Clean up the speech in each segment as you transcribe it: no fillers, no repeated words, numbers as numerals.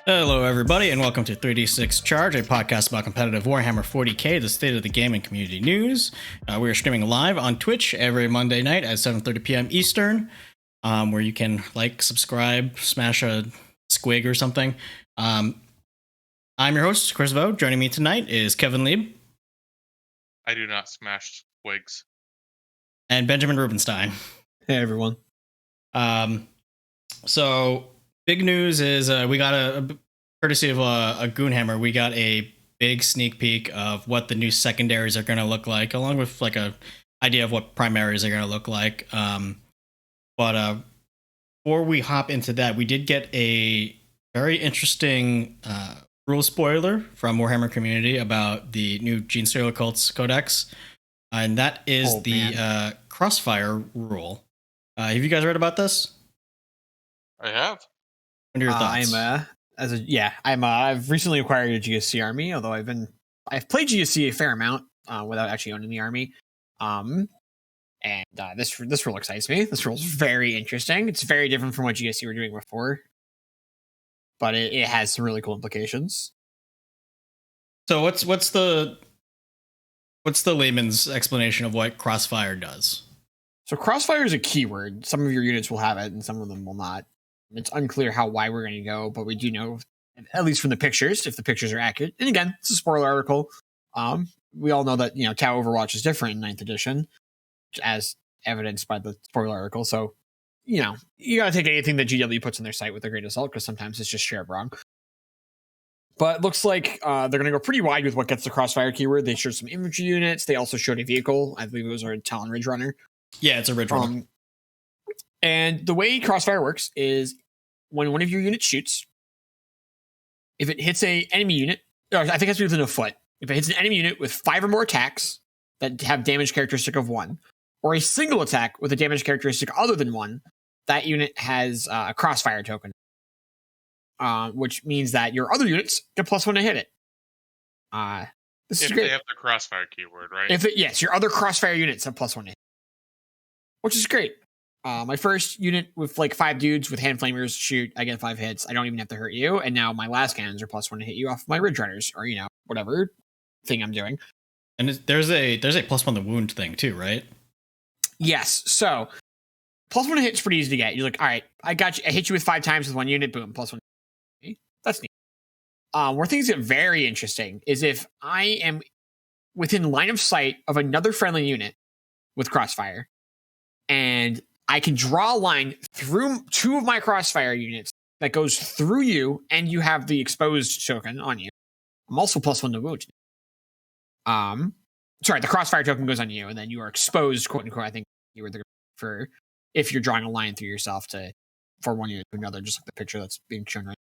Hello, everybody, and welcome to 3D6 Charge, a podcast about competitive Warhammer 40k, the state of the game and community news. We are streaming live on Twitch every Monday night at 7:30 p.m. Eastern, where you can like, subscribe, smash a squig or something. I'm your host, Chris Vo. Joining me tonight is Kevin Lieb. I do not smash squigs. And Benjamin Rubenstein. Hey, everyone. So big news is we got a courtesy of a Goonhammer. We got a big sneak peek of what the new secondaries are going to look like, along with like a idea of what primaries are going to look like. But before we hop into that, we did get a very interesting rule spoiler from Warhammer community about the new Genestealer Cults Codex, and that is Crossfire rule. Have you guys read about this? I have. What are your thoughts? I've recently acquired a GSC army, although I've played GSC a fair amount without actually owning the army. This rule excites me. This rule is very interesting. It's very different from what GSC were doing before, but it has some really cool implications. So what's the layman's explanation of what Crossfire does? So Crossfire is a keyword. Some of your units will have it, and some of them will not. It's unclear why we're going to go, but we do know, at least from the pictures, if the pictures are accurate. And again, it's a spoiler article. We all know that Tau Overwatch is different in 9th edition, as evidenced by the spoiler article. So, you got to take anything that GW puts on their site with a grain of salt, because sometimes it's just straight up wrong. But it looks like they're going to go pretty wide with what gets the Crossfire keyword. They showed some infantry units. They also showed a vehicle. I believe it was a Talon Ridge Runner. Yeah, it's a Ridge Runner. And the way Crossfire works is when one of your units shoots, if it hits an enemy unit, or I think it has to be within a foot, if it hits an enemy unit with 5 or more attacks that have damage characteristic of 1, or a single attack with a damage characteristic other than 1, that unit has a Crossfire token, which means that your other units get +1 to hit it. This is great. They have the Crossfire keyword, right? Yes, your other Crossfire units have +1 to hit, which is great. My first unit with like 5 dudes with hand flamers shoot, I get 5 hits. I don't even have to hurt you. And now my last cannons are +1 to hit you off my Ridge Runners, or whatever thing I'm doing. And there's a +1 to wound thing too, right? Yes. So +1 to hit is pretty easy to get. You're like, all right, I got you. I hit you with 5 times with 1 unit. Boom, +1. That's neat. Where things get very interesting is if I am within line of sight of another friendly unit with Crossfire, and I can draw a line through 2 of my Crossfire units that goes through you, and you have the exposed token on you. I'm also +1 to wound. The Crossfire token goes on you, and then you are exposed, quote unquote. I think you were for if you're drawing a line through yourself for one unit to another, just like the picture that's being shown right.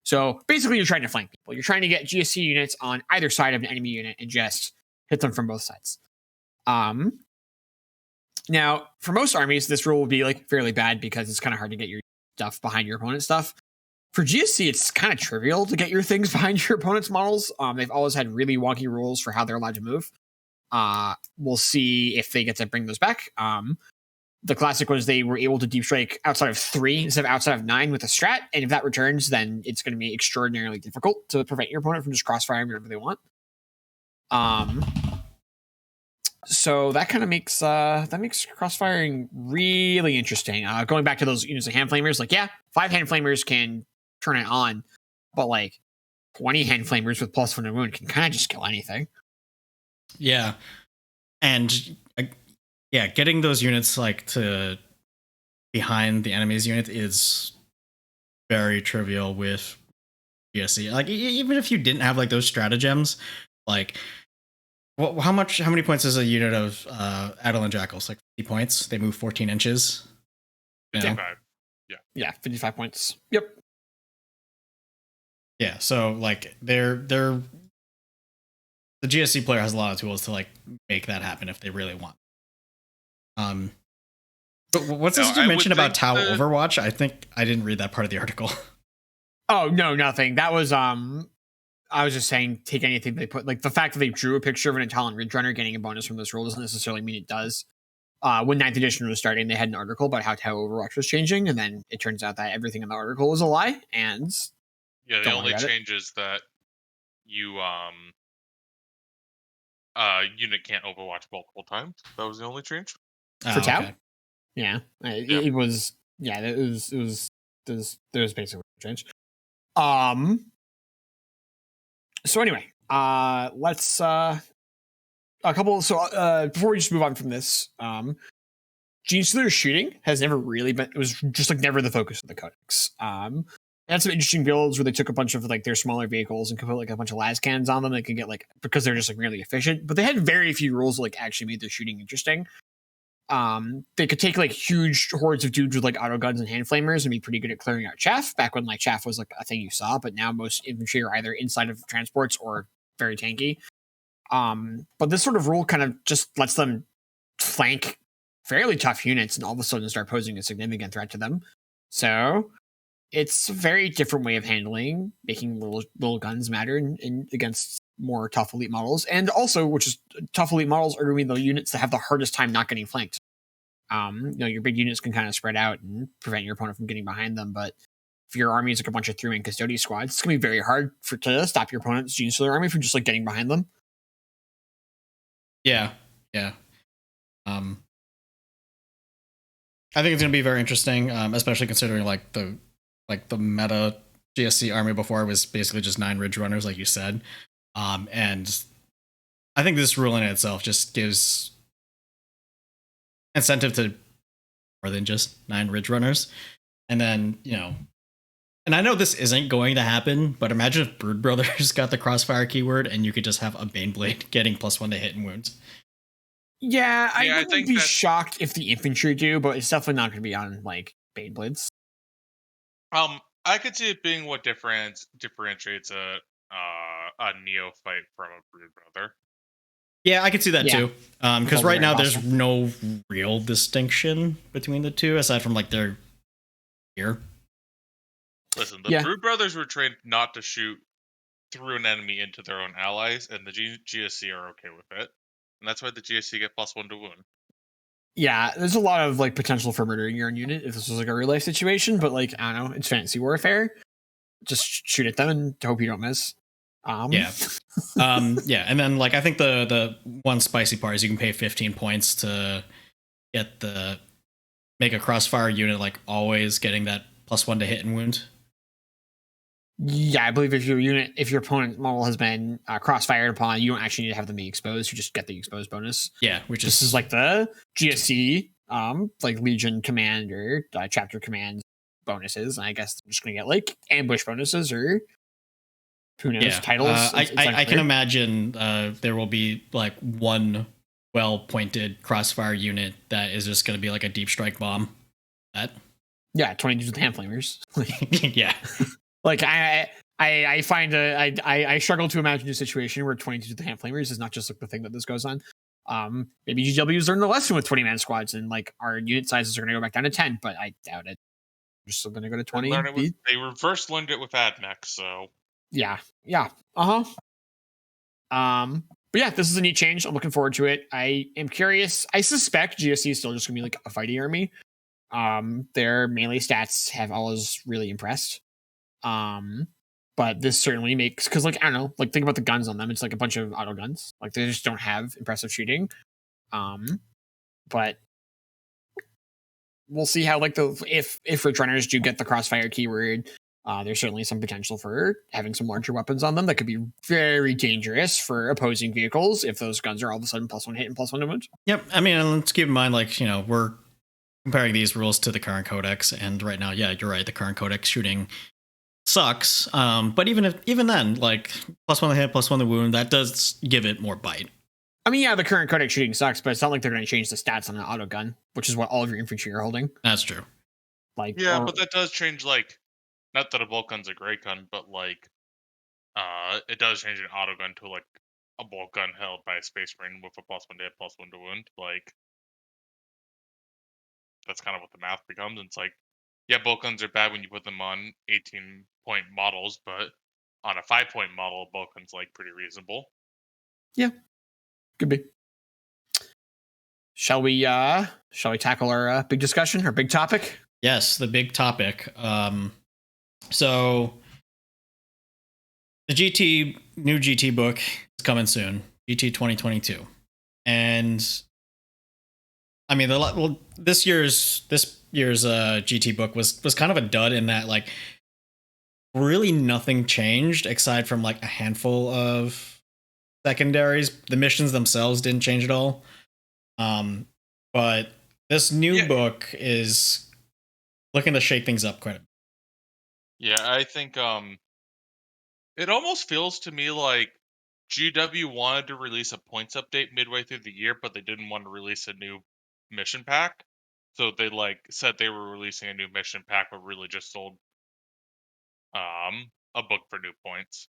So basically, you're trying to flank people. You're trying to get GSC units on either side of an enemy unit and just hit them from both sides. Now, for most armies, this rule will be like fairly bad because it's kind of hard to get your stuff behind your opponent's stuff. For GSC, it's kind of trivial to get your things behind your opponent's models. They've always had really wonky rules for how they're allowed to move. We'll see if they get to bring those back. The classic was they were able to deep strike outside of 3 instead of outside of 9 with a strat, and if that returns, then it's going to be extraordinarily difficult to prevent your opponent from just crossfiring wherever they want. So that kind of makes crossfiring really interesting. Going back to those units of hand flamers, 5 hand flamers can turn it on, but 20 hand flamers with +1 to wound can kind of just kill anything. Yeah, and getting those units to behind the enemy's unit is very trivial with GSC. Even if you didn't have those stratagems, how many points is a unit of Adelan Jackals? 50 points. They move 14 inches. 55. Yeah, 55 points. Yep. Yeah, so the GSC player has a lot of tools to make that happen if they really want. But what's this you mentioned about Tau Overwatch? I think I didn't read that part of the article. Oh no, nothing. That was I was just saying, take anything they put, the fact that they drew a picture of an Talon Ridge Runner getting a bonus from this rule doesn't necessarily mean it does. When 9th edition was starting, they had an article about how Overwatch was changing, and then it turns out that everything in the article was a lie, and Yeah, the Don't only worry about it. change is that you unit can't Overwatch multiple times. That was the only change. For Tau? Okay. Yeah, Yep. it was. Yeah, there was basically a change. So anyway, let's a couple. So before we just move on from this, Gene Stealer shooting has never really been. It was just like never the focus of the codex. They had some interesting builds where they took a bunch of like their smaller vehicles and could put like a bunch of las cans on them. They could get like because they're just like really efficient, but they had very few rules that like actually made their shooting interesting. They could take like huge hordes of dudes with like auto guns and hand flamers and be pretty good at clearing out chaff back when like chaff was like a thing you saw, but now most infantry are either inside of transports or very tanky. But this sort of rule kind of just lets them flank fairly tough units and all of a sudden start posing a significant threat to them. So it's a very different way of handling, making little guns matter in against more tough elite models. And also, which is tough elite models are going to be the units that have the hardest time not getting flanked. Your big units can kind of spread out and prevent your opponent from getting behind them. But if your army is like a bunch of 3-man custodian squads, it's going to be very hard to stop your opponent's Gene Stealer army from just like getting behind them. Yeah. I think it's going to be very interesting, especially considering like the meta GSC army before was basically just 9 Ridge Runners, like you said. And I think this rule in itself just gives incentive to more than just 9 Ridge Runners. And then, and I know this isn't going to happen, but imagine if Brood Brothers got the crossfire keyword and you could just have a Baneblade getting +1 to hit and wounds. Yeah, I wouldn't be shocked if the infantry do, but it's definitely not going to be on like Baneblades. I could see it being what differentiates a neophyte from a Brood Brother. Yeah, I could see that too. Because right now there's no real distinction between the two aside from like their gear. Listen, the Brood Brothers were trained not to shoot through an enemy into their own allies, and the GSC are okay with it. And that's why the GSC get +1 to wound. Yeah, there's a lot of like potential for murdering your own unit if this was like a real life situation, but like I don't know, it's fantasy warfare. Just shoot at them and hope you don't miss. Yeah, and then like I think the one spicy part is you can pay 15 points to make a crossfire unit like always getting that +1 to hit and wound. Yeah, I believe if your opponent model has been crossfired upon, you don't actually need to have them be exposed. You just get the exposed bonus. Yeah, this is like the GSC, like Legion Command or Chapter Command bonuses. And I guess I'm just gonna get like ambush bonuses or who knows titles. I can imagine there will be like one well-pointed crossfire unit that is just gonna be like a deep strike bomb. 20 dudes with hand flamers. Yeah. Like I find I struggle to imagine a situation where 22 with the hand flamers is not just like the thing that this goes on. Maybe GWs learn the lesson with 20-man squads and like our unit sizes are going to go back down to 10, but I doubt it. We're still going to go to 20. They reverse learned it with AdMech, so yeah. But yeah, this is a neat change. I'm looking forward to it. I am curious. I suspect GSC is still just going to be like a fighting army. Their melee stats have always really impressed. But this certainly makes because like I don't know, like think about the guns on them. It's like a bunch of auto guns. Like they just don't have impressive shooting. But we'll see how like if Ridge Runners do get the crossfire keyword, there's certainly some potential for having some larger weapons on them that could be very dangerous for opposing vehicles if those guns are all of a sudden +1 hit and +1 to wound. Yep. I mean, let's keep in mind like we're comparing these rules to the current codex, and right now, yeah, you're right. The current codex shooting sucks, but even then, like +1 to hit, +1 to wound, that does give it more bite. I mean, yeah, the current codex shooting sucks, but it's not like they're going to change the stats on an auto gun, which is what all of your infantry are holding. That's true. Like, but that does change. Like, not that a bolt gun's a great gun, but like, it does change an auto gun to like a bolt gun held by a Space Marine with a +1 to hit, +1 to wound. Like, that's kind of what the math becomes. And it's like, yeah, bolt guns are bad when you put them on 18-point models, but on a 5-point model, a bolt gun's like pretty reasonable. Yeah, could be. Shall we tackle our big discussion, our big topic? Yes, the big topic. So new GT book is coming soon, GT 2022, and I mean, this year's GT book was kind of a dud in that like really nothing changed aside from like a handful of secondaries. The missions themselves didn't change at all. But this new book is looking to shake things up quite a bit. Yeah, I think it almost feels to me like GW wanted to release a points update midway through the year, but they didn't want to release a new mission pack. So they like said they were releasing a new mission pack, but really just sold a book for new points.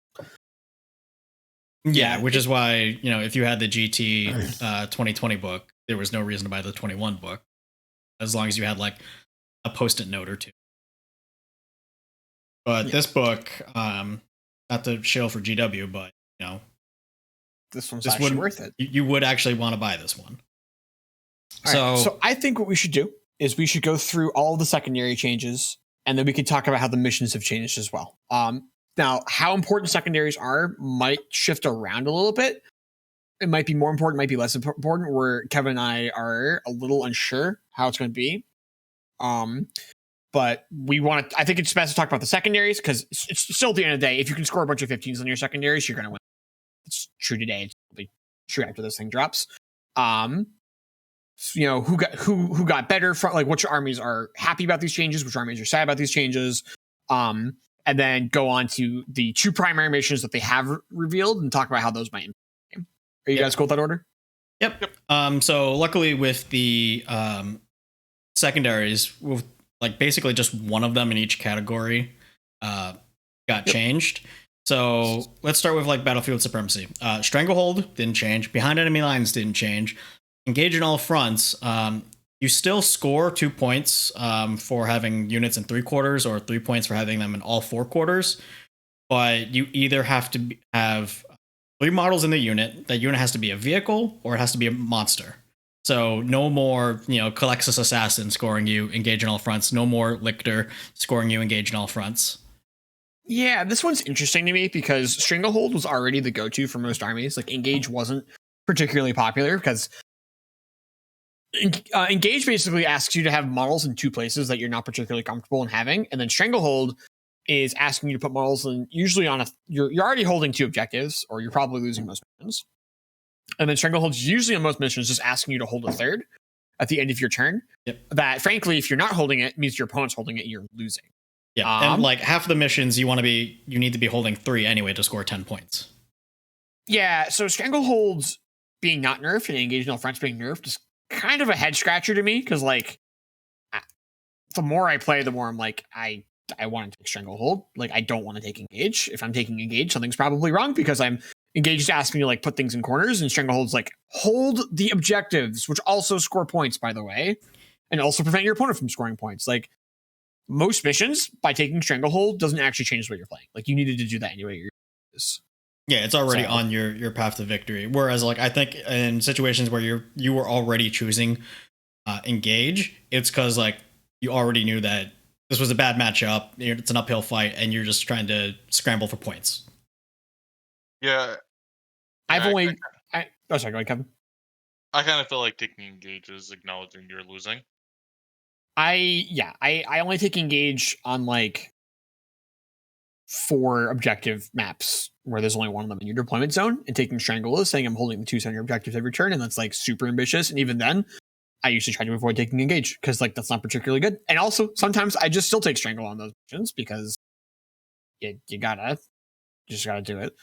Yeah, which is why, you know, if you had the GT 2020 book, there was no reason to buy the 21 book, as long as you had like a post-it note or two. But this book, not to shill for GW, but you know, this one's actually worth it. You would actually want to buy this one. So I think what we should do is we should go through all the secondary changes, and then we could talk about how the missions have changed as well. Now, how important secondaries are might shift around a little bit. It might be more important, might be less important, where Kevin and I are a little unsure how it's going to be. But I think it's best to talk about the secondaries, because it's still at the end of the day, if you can score a bunch of 15s on your secondaries, you're going to win. It's true today. It's probably true after this thing drops. You know, who got better from, like, which armies are happy about these changes, which armies are sad about these changes. And then go on to the 2 primary missions that they have revealed and talk about how those might impact the game. Are you guys cool with that order? Yep. So luckily with the secondaries, with like basically just one of them in each category got changed. So let's start with like Battlefield Supremacy. Stranglehold didn't change. Behind enemy lines didn't change. Engage in all fronts. You still score 2 points for having units in 3 quarters, or 3 points for having them in all 4 quarters. But you either have to have 3 models in the unit. That unit has to be a vehicle, or it has to be a monster. So no more, you know, Calexis Assassin scoring you engage in all fronts. No more Lictor scoring you engage in all fronts. Yeah, this one's interesting to me because Stranglehold was already the go-to for most armies. Like, Engage wasn't particularly popular because Engage basically asks you to have models in 2 places that you're not particularly comfortable in having, and then Stranglehold is asking you to put models in usually on you're already holding 2 objectives, or you're probably losing most missions. And then Stranglehold's usually on most missions just asking you to hold a 3rd at the end of your turn. Yep. That, frankly, if you're not holding it, means your opponent's holding it, you're losing. Yeah, and like half of the missions you need to be holding 3 anyway to score 10 points. Yeah, so Stranglehold's being not nerfed and Engage in all fronts being nerfed is kind of a head scratcher to me, because like the more I play, the more I'm like, I want to take Stranglehold. Like, I don't want to take Engage. If I'm taking Engage, something's probably wrong, because Engage is asking me to like put things in corners, and Stranglehold's like, hold the objectives, which also score points, by the way, and also prevent your opponent from scoring points. Like, most missions, by taking Stranglehold, doesn't actually change what you're playing. Like, you needed to do that anyway. Yeah, it's already on your path to victory. Whereas, like, I think in situations where you were already choosing Engage, it's because like you already knew that this was a bad matchup. It's an uphill fight, and you're just trying to scramble for points. Yeah, sorry, go ahead, Kevin. I kind of feel like taking Engage is acknowledging you're losing. I only take Engage on like 4 objective maps where there's only one of them in your deployment zone, and taking Strangle is saying I'm holding the 2 center objectives every turn, and that's like super ambitious. And even then, I usually try to avoid taking Engage because like that's not particularly good. And also sometimes I just still take Strangle on those missions because you just gotta do it.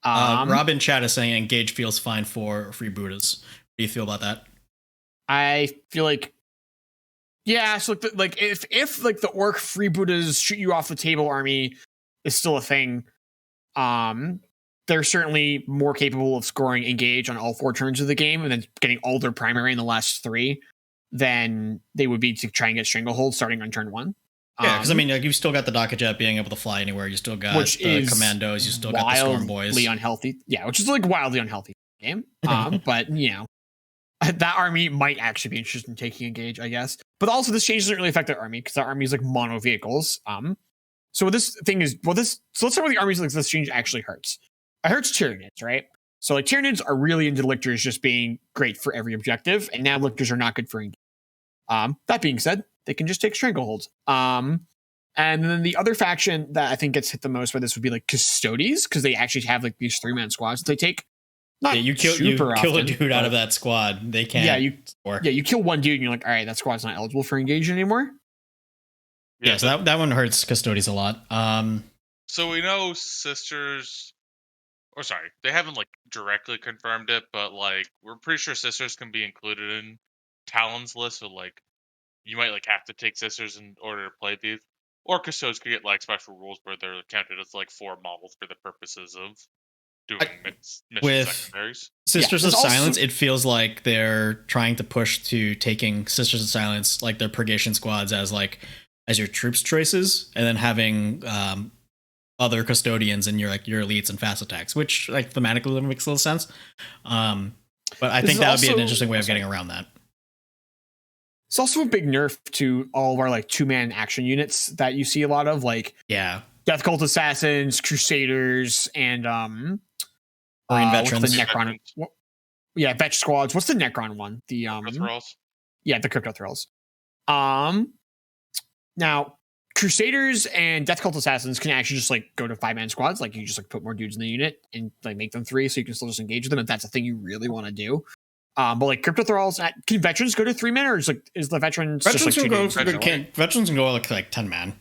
Robin Chat is saying Engage feels fine for freebooters. What do you feel about that? I feel like, yeah, so like if like the orc freebooters shoot you off the table army is still a thing, they're certainly more capable of scoring Engage on all 4 turns of the game and then getting all their primary in the last 3 than they would be to try and get Stranglehold starting on turn 1. Yeah, because I mean, like, you've still got the Docket Jet being able to fly anywhere. You still got the Commandos. You still got the Storm Boys. Wildly unhealthy. Yeah, which is like wildly unhealthy game. But you know, that army might actually be interested in taking Engage, I guess. But also, this change doesn't really affect that army because that army is like mono vehicles. So this thing is, so let's start with the armies like this change actually hurts. It hurts Tyranids, right? So like Tyranids are really into lictors just being great for every objective, and now lictors are not good for engagement. That being said, they can just take strangleholds. And then the other faction that I think gets hit the most by this would be like Custodies, because they actually have like these 3-man squads that they take. Not you kill a dude out of that squad. They can't. You kill one dude and you're like, all right, that squad's not eligible for engagement anymore. Yeah, so that one hurts Custodies a lot. So we know Sisters, they haven't like directly confirmed it, but like we're pretty sure Sisters can be included in Talon's list. So like you might like have to take Sisters in order to play these, or Custodians could get like special rules where they're counted as like 4 models for the purposes of doing mission with secondaries. Sisters of Silence, it feels like they're trying to push to taking Sisters of Silence, like their purgation squads, as your troops choices, and then having other custodians and your elites and fast attacks, which like thematically makes a little sense. But I think that would be an interesting way of getting around that. It's also a big nerf to all of our like 2-man action units that you see a lot of, like Death Cult Assassins, Crusaders, and Marine Veterans. What's the Necron? Vetch Squads. What's the Necron one? The Crypto-Thralls. Yeah, the Crypto-Thralls. Now Crusaders and Death Cult Assassins can actually just like go to 5-man squads. Like you just like put more dudes in the unit and like make them 3, so you can still just engage them if that's a thing you really want to do. But like Crypto-Thralls, can veterans go to 3-man, or is the veterans just like veterans can go like 10-man?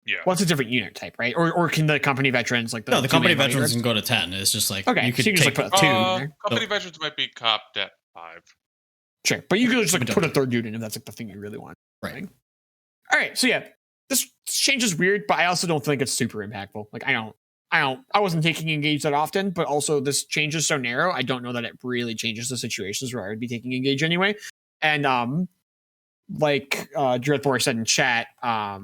Yeah. Well, it's a different unit type, right? Or can the company veterans like the company veterans can go to 10. It's just like okay, you could so take just, like, 2. Company veterans might be capped at 5. Sure, but you could just like put a 3rd dude in if that's like the thing you really want. Right. All right, so yeah, this change is weird, but I also don't think it's super impactful. Like I wasn't taking engage that often, but also this change is so narrow. I don't know that it really changes the situations where I would be taking engage anyway. And like Dreadforce said in chat, I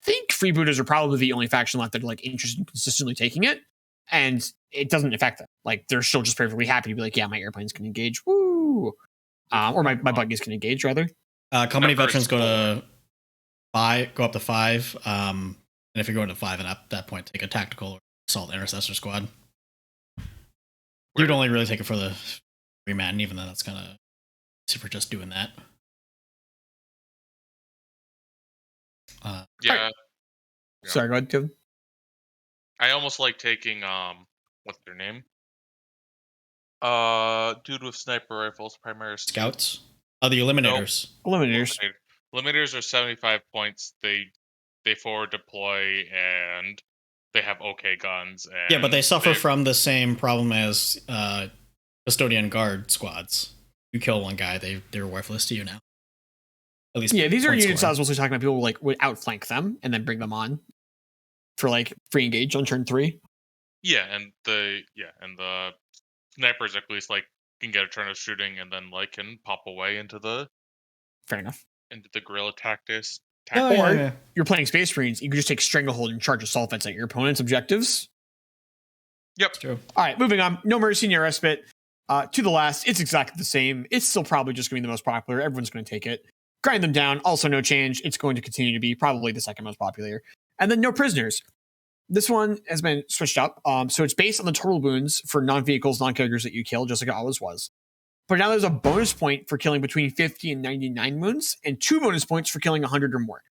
think freebooters are probably the only faction left that are like interested in consistently taking it, and it doesn't affect them. Like they're still just perfectly happy to be like, yeah, my airplanes can engage, woo, or my buggies can engage rather. Company veterans go up to 5, and if you're going to 5 and at that point, take a tactical or assault intercessor squad. You'd only really take it for the 3-man, even though that's kind of super just doing that. Yeah. Sorry, go ahead, Kevin. I almost like taking what's their name? Dude with sniper rifles, Primaries. Scouts. Oh, the Eliminators. Nope. Eliminators are 75 points. They forward deploy and they have okay guns. And yeah, but they suffer from the same problem as custodian guard squads. You kill one guy, they're worthless to you now. At least these are units I was mostly talking about. People like would outflank them and then bring them on for like free engage on turn 3. Yeah, and the snipers at least like can get a turn of shooting and then like can pop away into the fair enough into the guerrilla tactics. You're playing Space Marines, you can just take Stranglehold and charge assault vets at your opponent's objectives. Yep. True. All right, moving on. No Mercy, no Respite. To the last, it's exactly the same. It's still probably just going to be the most popular. Everyone's going to take it. Grind them down. Also no change. It's going to continue to be probably the second most popular. And then No Prisoners. This one has been switched up. So it's based on the total wounds for non-vehicles, non-characters that you kill, just like it always was. But now there's a bonus point for killing between 50 and 99 wounds, and 2 bonus points for killing 100 or more.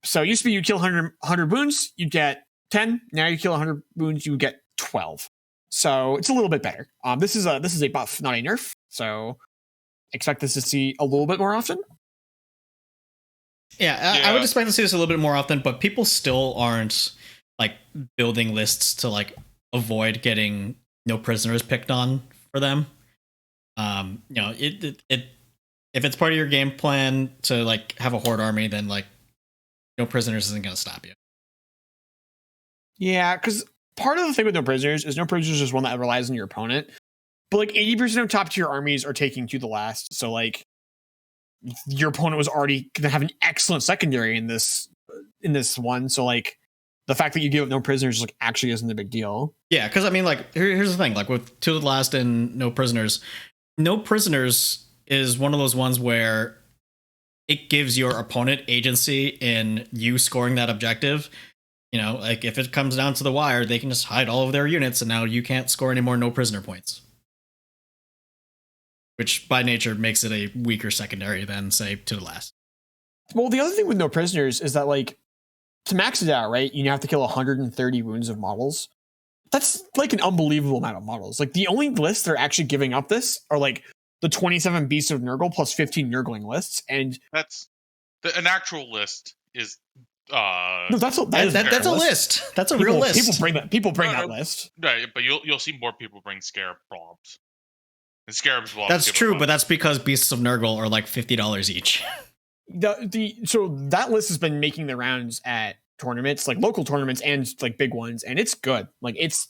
So it used to be you kill 100 wounds, you get 10. Now you kill 100 wounds, you get 12. So it's a little bit better. This is a buff, not a nerf. So expect this to see a little bit more often. Yeah, I would expect to see this a little bit more often, but people still aren't like building lists to like avoid getting no prisoners picked on for them. It if it's part of your game plan to like have a horde army, then like no prisoners isn't going to stop you. Yeah, because part of the thing with no prisoners is one that relies on your opponent. But like 80% of top tier armies are taking to the last. So like your opponent was already going to have an excellent secondary in this one. So like the fact that you give up no prisoners like actually isn't a big deal. Yeah, because I mean like here's the thing, like with to the last and no prisoners is one of those ones where it gives your opponent agency in you scoring that objective. You know, like if it comes down to the wire, they can just hide all of their units, and now you can't score any more no prisoner points. Which by nature makes it a weaker secondary than, say, to the last. Well, the other thing with no prisoners is that, like, to max it out, right, you have to kill 130 wounds of models. That's like an unbelievable amount of models. Like, the only lists that are actually giving up this are like the 27 Beasts of Nurgle plus 15 Nurgling lists, and that's an actual list is. No, that's a list. That's a real list. People bring that list. Right, but you'll see more people bring Scarab Probs. And Scarabs will. That's true, but that's because Beasts of Nurgle are like $50 each. So that list has been making the rounds at tournaments, like local tournaments and like big ones, and it's good. Like it's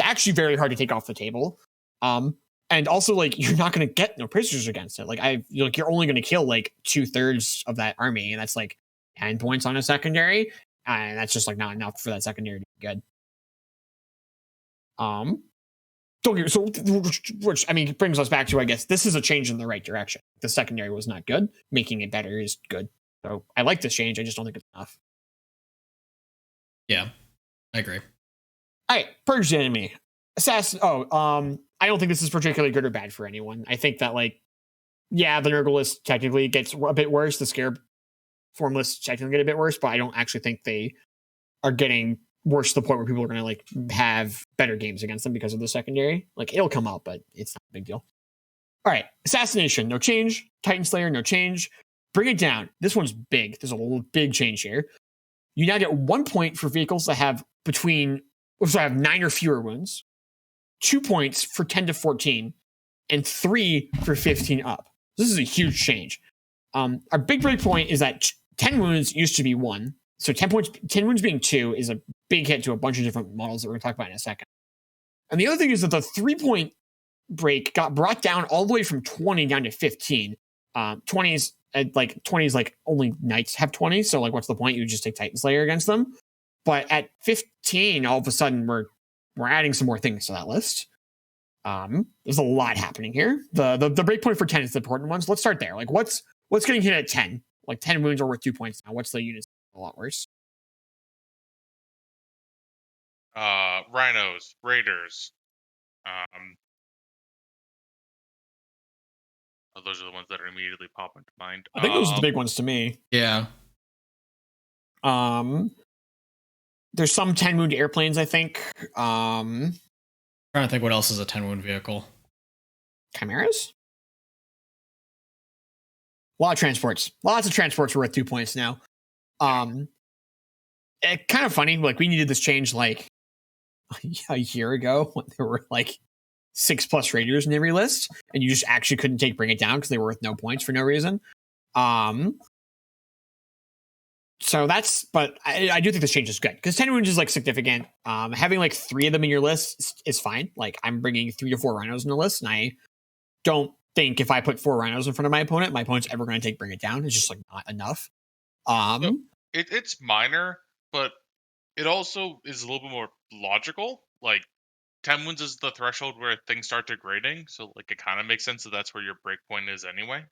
actually very hard to take off the table. And also, like, you're not going to get no prisoners against it. Like you're only going to kill like 2/3 of that army, and that's like 10 points on a secondary, and that's just like not enough for that secondary to be good. So which I mean brings us back to, I guess, this is a change in the right direction. The secondary was not good. Making it better is good. So I like this change. I just don't think it's enough. Yeah, I agree. All right, Purge the Enemy. Assassin. I don't think this is particularly good or bad for anyone. I think that, like, yeah, the Nurgle list technically gets a bit worse. The Scarab form list technically get a bit worse, but I don't actually think they are getting worse to the point where people are going to like have better games against them because of the secondary. Like, it'll come out, but it's not a big deal. All right, Assassination, no change. Titan Slayer, no change. Bring It Down. This one's big. There's a big change here. You now get 1 point for vehicles that have 9 or fewer wounds, 2 points for 10 to 14, and 3 for 15 up. This is a huge change. Our big break point is that 10 wounds used to be 1. So 10 wounds being 2 is a big hit to a bunch of different models that we're going to talk about in a second. And the other thing is that the 3-point break got brought down all the way from 20 down to 15. 20s like only knights have 20, so like what's the point? You just take Titan Slayer against them. But at 15, all of a sudden we're adding some more things to that list. There's a lot happening here. The breakpoint for 10 is the important one. So let's start there. Like what's getting hit at 10? Like 10 wounds are worth 2 points now. What's the units a lot worse? Rhinos, Raiders. Those are the ones that are immediately pop into mind. I think those are the big ones to me. Yeah. There's some 10 wound airplanes, I think. Trying to think what else is a 10 wound vehicle. Chimeras? Lots of transports are worth 2 points now. Kind of funny, like we needed this change like a year ago when there were like 6+ raiders in every list, and you just actually couldn't Bring It Down because they were worth no points for no reason. So but I do think this change is good because 10 wounds is like significant. Having like 3 of them in your list is fine. Like I'm bringing 3 to 4 rhinos in the list, and I don't think if I put 4 rhinos in front of my opponent's ever going to Bring It Down. It's just like not enough. It's minor, but it also is a little bit more logical. Like 10 wounds is the threshold where things start degrading, so like it kind of makes sense that that's where your breakpoint is anyway.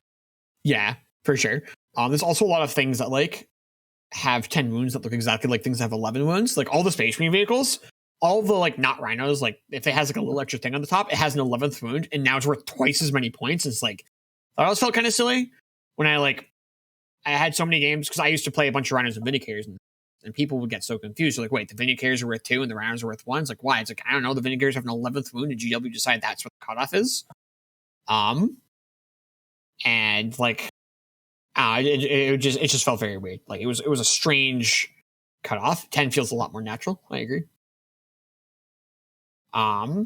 Yeah, for sure. There's also a lot of things that like have 10 wounds that look exactly like things that have 11 wounds. Like all the Space Marine vehicles, all the like not rhinos, like if it has like a little extra thing on the top, it has an 11th wound, and now it's worth twice as many points. It's like that always felt kind of silly when I had so many games because I used to play a bunch of rhinos and vindicators, and people would get so confused. They're like, wait, the vindicators are worth 2 and the rhinos are worth 1. It's like, why? It's like, I don't know. The vindicators have an 11th wound, and GW decide that's what the cutoff is. And like, it just felt very weird. Like it was a strange cutoff. 10 feels a lot more natural. I agree. Are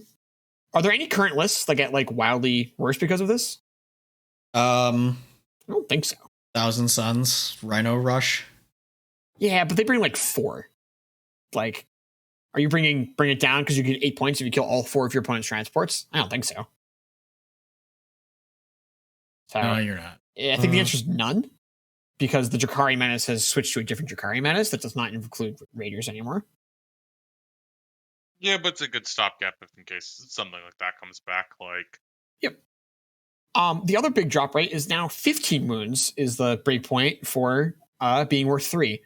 there any current lists that get like wildly worse because of this? I don't think so. Thousand Suns, Rhino Rush. Yeah, but they bring like 4. Like, are you Bring It Down because you get 8 points if you kill all 4 of your opponent's transports? I don't think so. No, you're not. I think the answer is none, because the Drakari Menace has switched to a different Drakari Menace that does not include Raiders anymore. Yeah, but it's a good stopgap if in case something like that comes back. Like, yep. The other big drop rate is now 15 wounds is the breakpoint for being worth 3.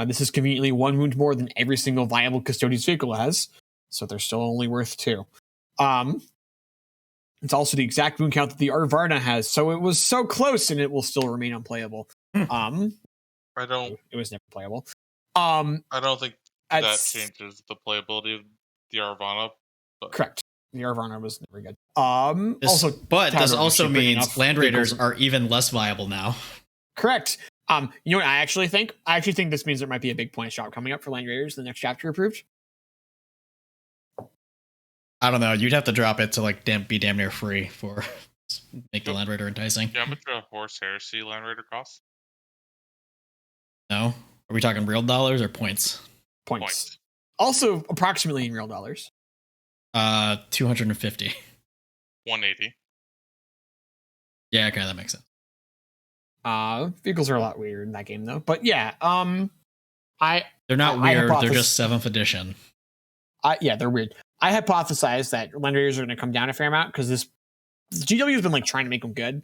This is conveniently 1 wound more than every single viable Custodes vehicle has, so they're still only worth 2. It's also the exact wound count that the Arvarna has, so it was so close, and it will still remain unplayable. It was never playable. I don't think that changes the playability of the Arvana. But. Correct. The Arvana was never good. This also means Land Raiders are even less viable now. Correct. You know what I actually think? I actually think this means there might be a big points drop coming up for Land Raiders, the next chapter approved. I don't know. You'd have to drop it to like be damn near free for make the Land Raider enticing. Yeah, how much a Horse Heresy Land Raider costs? No? Are we talking real dollars or points? Points. Also, approximately in real dollars. 250. 180. Yeah, okay, that makes sense. Vehicles are a lot weird in that game, though. But yeah, they're not weird. They're just 7th edition. Yeah, they're weird. I hypothesized that Land Raiders are going to come down a fair amount because this GW has been like trying to make them good,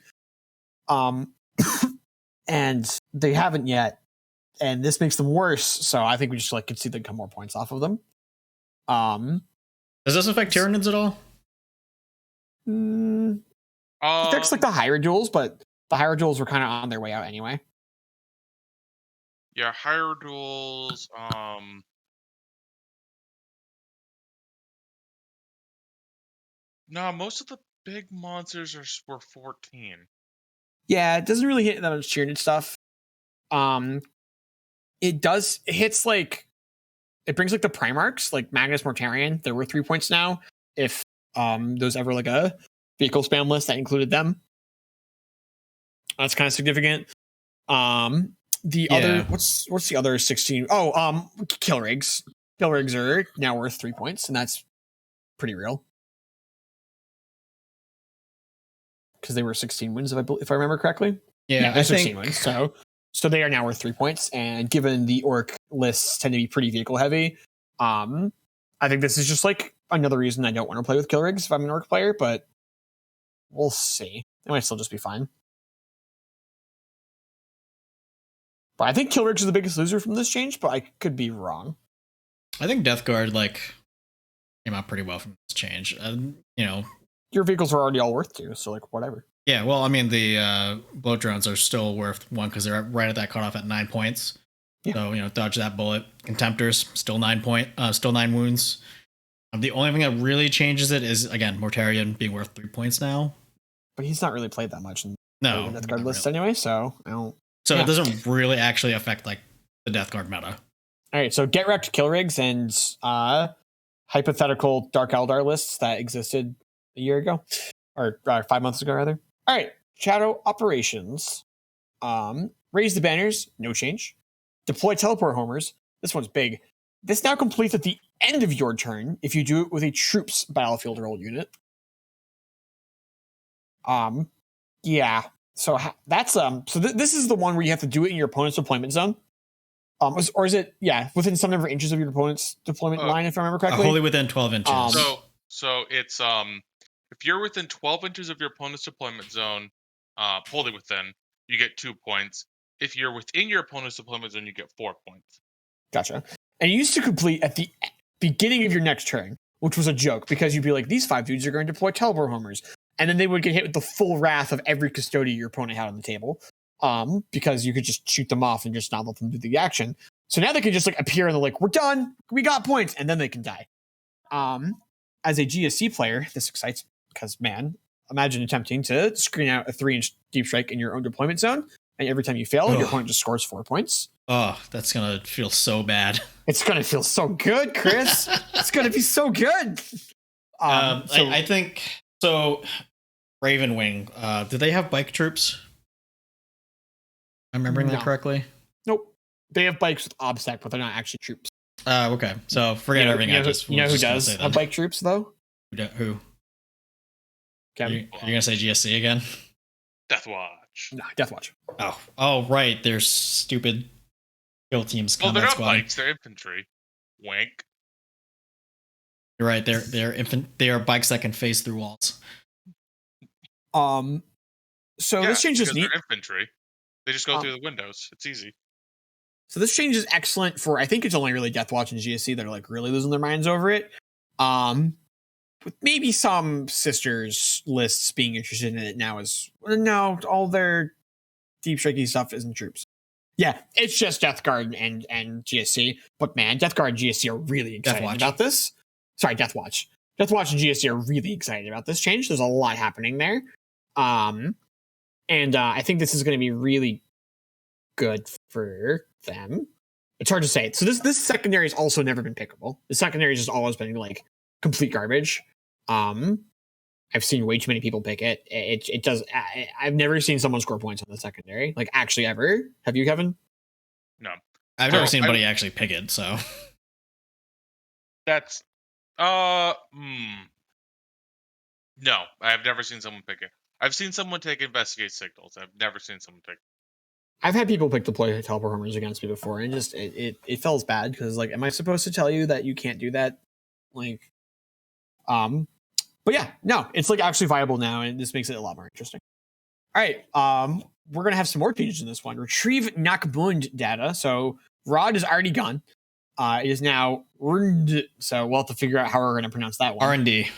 and they haven't yet. And this makes them worse. So I think we just could see them come more points off of them. Does this affect Tyranids at all? It affects like the higher duels, but the higher duels were kind of on their way out anyway. Yeah, higher duels. No, most of the big monsters were 14. Yeah, it doesn't really hit that much Tyranid stuff. It hits like it brings like the Primarchs, like Magnus Mortarion. There were 3 points now. If there's ever like a vehicle spam list that included them, that's kind of significant. Other what's the other 16? Killrigs. Killrigs are now worth 3 points, and that's pretty real because they were 16 wins if I remember correctly. Yeah, I 16 wins. So they are now worth 3 points, and given the orc lists tend to be pretty vehicle heavy, I think this is just like another reason I don't want to play with Killrigs if I'm an orc player, but we'll see. It might still just be fine. But I think Killrigs is the biggest loser from this change, but I could be wrong. I think Death Guard came out pretty well from this change. Your vehicles are already all worth 2, so whatever. Yeah, well, I mean, the bloat drones are still worth 1 because they're right at that cutoff at 9 points. Yeah. So, dodge that bullet. Contemptors, still 9 wounds. The only thing that really changes it is, again, Mortarion being worth 3 points now. But he's not really played that much in the Death Guard list anyway, so I don't... So it doesn't really actually affect, the Death Guard meta. All right, so get wrecked Killrigs and hypothetical Dark Eldar lists that existed a year ago. Or 5 months ago, rather. All right, Shadow Operations. Raise the banners, no change. Deploy teleport homers. This one's big. This now completes at the end of your turn if you do it with a troops battlefield role unit. Yeah. So that's this is the one where you have to do it in your opponent's deployment zone. Or is it within some number of inches of your opponent's deployment line, if I remember correctly? Wholly within 12 inches. So it's if you're within 12 inches of your opponent's deployment zone, wholly within, you get 2 points. If you're within your opponent's deployment zone, you get 4 points. Gotcha. And you used to complete at the beginning of your next turn, which was a joke because you'd be like, these 5 dudes are going to deploy teleport homers. And then they would get hit with the full wrath of every custodian your opponent had on the table. Because you could just shoot them off and just not let them do the action. So now they can just appear and they're we're done, we got points, and then they can die. As a GSC player, this excites me because, man, imagine attempting to screen out a 3-inch deep strike in your own deployment zone, and every time you fail, your opponent just scores 4 points. Oh, that's gonna feel so bad. It's gonna feel so good, Chris. It's gonna be so good. I think so. Ravenwing, do they have bike troops? I'm remembering that correctly? Nope. They have bikes with obstac, but they're not actually troops. Okay. So forget everything I just... You know who does have bike troops, though? Who? Are you going to say GSC again? Deathwatch. No, Deathwatch. Oh, right. There's stupid kill teams. Well, they're not bikes. They're infantry. Wink. You're right. They are bikes that can phase through walls. So this change is because neat. they're infantry. They just go through the windows. It's easy. So this change is excellent for, I think it's only really Deathwatch and GSC that are like really losing their minds over it. With maybe some sisters lists being interested in it now as no, all their deep striking stuff isn't troops. Yeah, it's just Death Guard and GSC. But man, Death Guard and GSC are really excited about this. Sorry, Deathwatch. Deathwatch and GSC are really excited about this change. There's a lot happening there. And I think this is going to be really good for them. It's hard to say. So this secondary has also never been pickable. The secondary has just always been like complete garbage. I've seen way too many people pick it. It does. I've never seen someone score points on the secondary, like actually ever. Have you, Kevin? No, I've never seen anybody actually pick it. So that's no, I've never seen someone pick it. I've seen someone take investigate signals. I've never seen someone pick. I've had people pick deploy teleperformers against me before, and just it feels bad because like, am I supposed to tell you that you can't do that? Like, but yeah, no, it's like actually viable now, and this makes it a lot more interesting. All right, we're gonna have some more changes in this one. Retrieve Nakbund data. So Rod is already gone. It is now RND. So we'll have to figure out how we're gonna pronounce that one. R&D.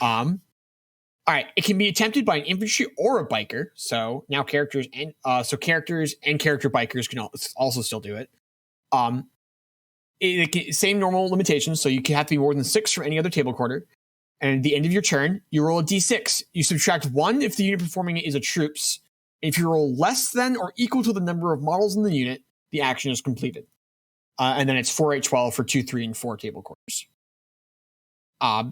All right, it can be attempted by an infantry or a biker. So now characters and characters and character bikers can also still do it. Same normal limitations. So you can have to be more than 6 from any other table quarter. And at the end of your turn, you roll a d6. You subtract 1 if the unit performing it is a troops. If you roll less than or equal to the number of models in the unit, the action is completed. And then it's 4, 8, 12 for 2, 3, and 4 table quarters.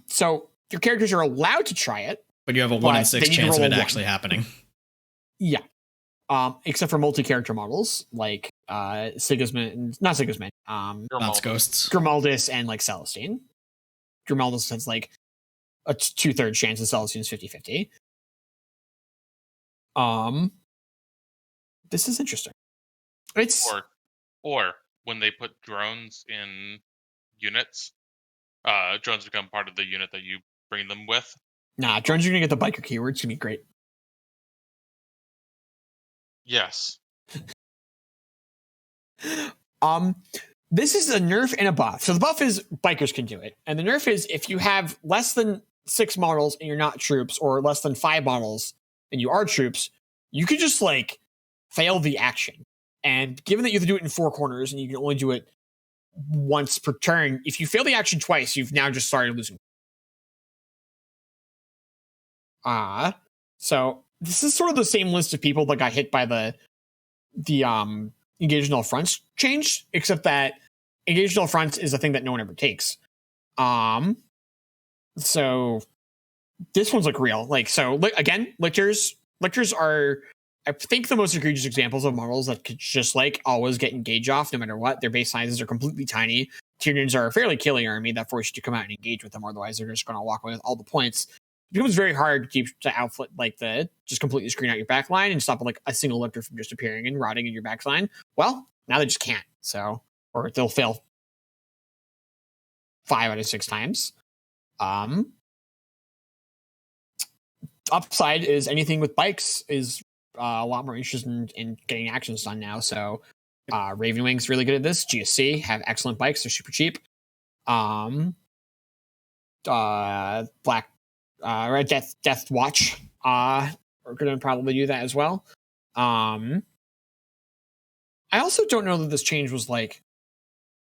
So your characters are allowed to try it. But you have a 1 in 6 chance of it actually happening. Yeah. Except for multi-character models like Sigismund, not Sigismund, Ghosts. Grimaldus and like Celestine. Grimaldus has like a 2/3 chance, and Celestine's 50-50. This is interesting. It's or when they put drones in units, drones become part of the unit that you bring them with. Nah, drones are gonna get the biker keyword. It's gonna be great. Yes. This is a nerf and a buff. So the buff is bikers can do it, and the nerf is if you have less than 6 models and you're not troops, or less than 5 models and you are troops, you could just like fail the action. And given that you have to do it in 4 corners and you can only do it once per turn, if you fail the action twice, you've now just started losing. So this is sort of the same list of people that got hit by the engaged in all fronts change, except that engaged in all fronts is a thing that no one ever takes. So this one's like real. Like, so again, lictors are, I think, the most egregious examples of models that could just like always get engage off no matter what. Their base sizes are completely tiny. Tyranids are a fairly killing army that force you to come out and engage with them, otherwise they're just going to walk away with all the points. It becomes very hard to outfit like just completely screen out your back line and stop like a single lictor from just appearing and rotting in your back line. Well, now they just can't. So, or they'll fail 5 out of 6 times. Upside is anything with bikes is a lot more interested in getting actions done now. So Raven Wing's really good at this. GSC have excellent bikes. They're super cheap. Black Death Watch are going to probably do that as well. I also don't know that this change was like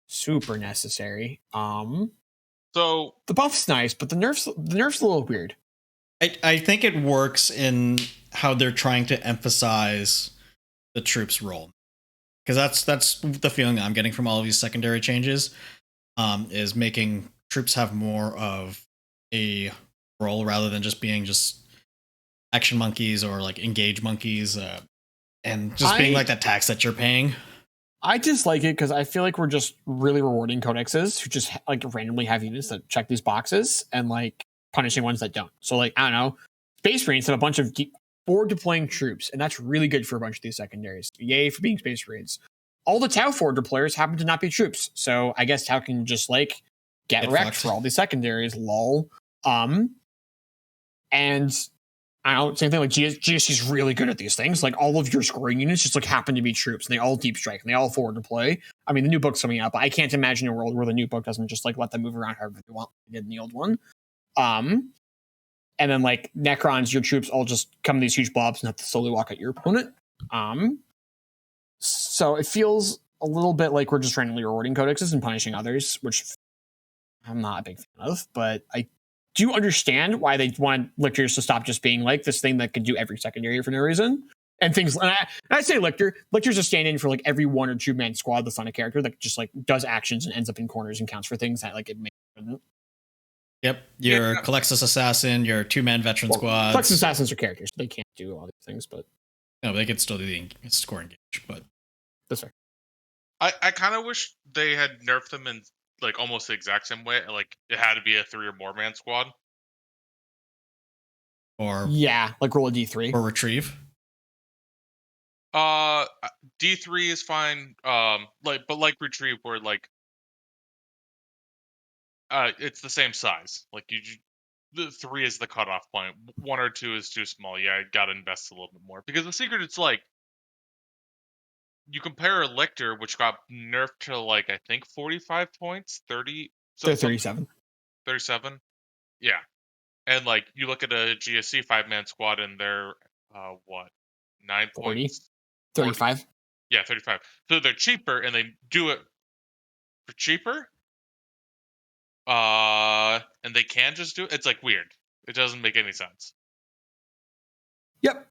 super necessary. So the buff's nice, but the nerf's a little weird. I think it works in how they're trying to emphasize the troops' role, because that's the feeling I'm getting from all of these secondary changes, is making troops have more of a role rather than just being just action monkeys or like engage monkeys, and just being like that tax that you're paying. I dislike it because I feel like we're just really rewarding codexes who just like randomly have units that check these boxes and like punishing ones that don't. So like, I don't know, Space Marines have a bunch of forward deploying troops, and that's really good for a bunch of these secondaries. Yay for being Space Marines. All the Tau forward deployers happen to not be troops, so I guess Tau can just like get wrecked for all these secondaries. Lol. And I don't same thing. Like GSC's really good at these things. Like all of your scoring units just like happen to be troops, and they all deep strike, and they all forward deploy. I mean, the new book's coming out, but I can't imagine a world where the new book doesn't just like let them move around however they want. They did in the old one. And then like Necrons, your troops all just come in these huge blobs and have to slowly walk at your opponent. So it feels a little bit like we're just randomly rewarding codexes and punishing others, which I'm not a big fan of, but I do understand why they want lictors to stop just being like this thing that can do every secondary for no reason. And things, and I say lictor's a stand-in for like every 1 or 2 man squad that's on a character that just like does actions and ends up in corners and counts for things that like it may. Yep, your Calexis Assassin, your 2-man veteran squad. Calexis Assassins are characters, so they can't do all these things, but no, they can still do the score engage. But that's fair. I kind of wish they had nerfed them in like almost the exact same way. Like it had to be a 3 or more man squad. Or like roll a D3 or retrieve. D3 is fine. But retrieve where like it's the same size. Like the 3 is the cutoff point. 1 or 2 is too small. Yeah, I gotta invest a little bit more because the secret it's like you compare a Lictor, which got nerfed to like I think 45 points, 30. So 37. 37. Yeah, and like you look at a GSC 5-man squad and they're 9 40? points. 35. 40. Yeah, 35. So they're cheaper and they do it for cheaper. And they can just do it. It's like weird. It doesn't make any sense. Yep.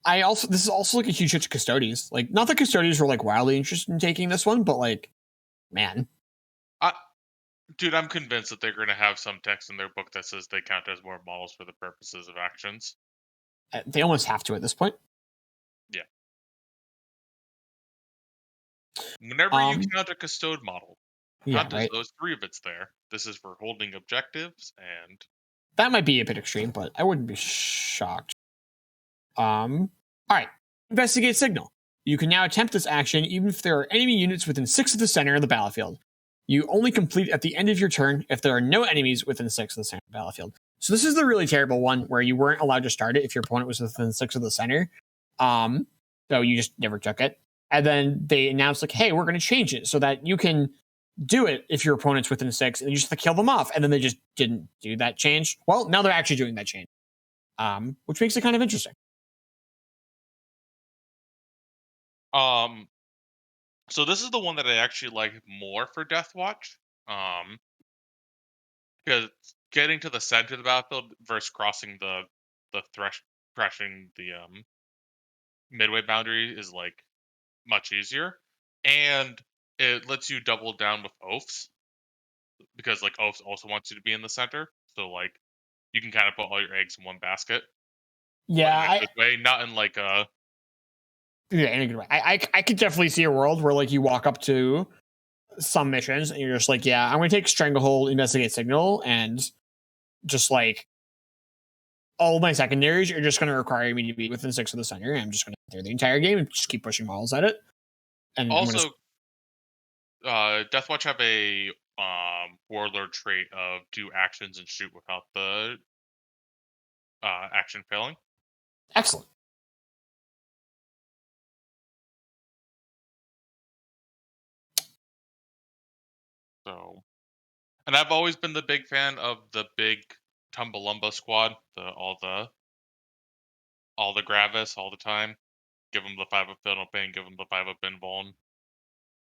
This is also like a huge hit to custodies. Like, not that custodies were like wildly interested in taking this one, but like, man. Dude, I'm convinced that they're going to have some text in their book that says they count as more models for the purposes of actions. They almost have to at this point. Yeah. Whenever you count a custode model, not just those 3 of it's there. This is for holding objectives, and that might be a bit extreme, but I wouldn't be shocked. All right. Investigate signal. You can now attempt this action even if there are enemy units within 6 of the center of the battlefield. You only complete at the end of your turn if there are no enemies within 6 of the center of the battlefield. So this is the really terrible one where you weren't allowed to start it if your opponent was within 6 of the center. So you just never took it. And then they announced like, hey, we're going to change it so that you can do it if your opponent's within 6 and you just have to kill them off. And then they just didn't do that change. Well, now they're actually doing that change, which makes it kind of interesting. So this is the one that I actually like more for Deathwatch. Because getting to the center of the battlefield versus crossing the threshing the midway boundary is like much easier, and it lets you double down with oaths because like oaths also wants you to be in the center, so like you can kind of put all your eggs in one basket. Yeah, in a good way, not in like a in a good way. I could definitely see a world where like you walk up to some missions and you're just like, yeah, I'm going to take Stranglehold, Investigate Signal, and just like all my secondaries are just going to require me to be within 6 of the center. And I'm just going to clear the entire game and just keep pushing models at it. And also, Deathwatch have a warlord trait of do actions and shoot without the action failing. Excellent. So, and I've always been the big fan of the big Tumbalumba squad, all the Gravis all the time. Give them the 5 of Fatal Pain, give them the 5 of Binvoln,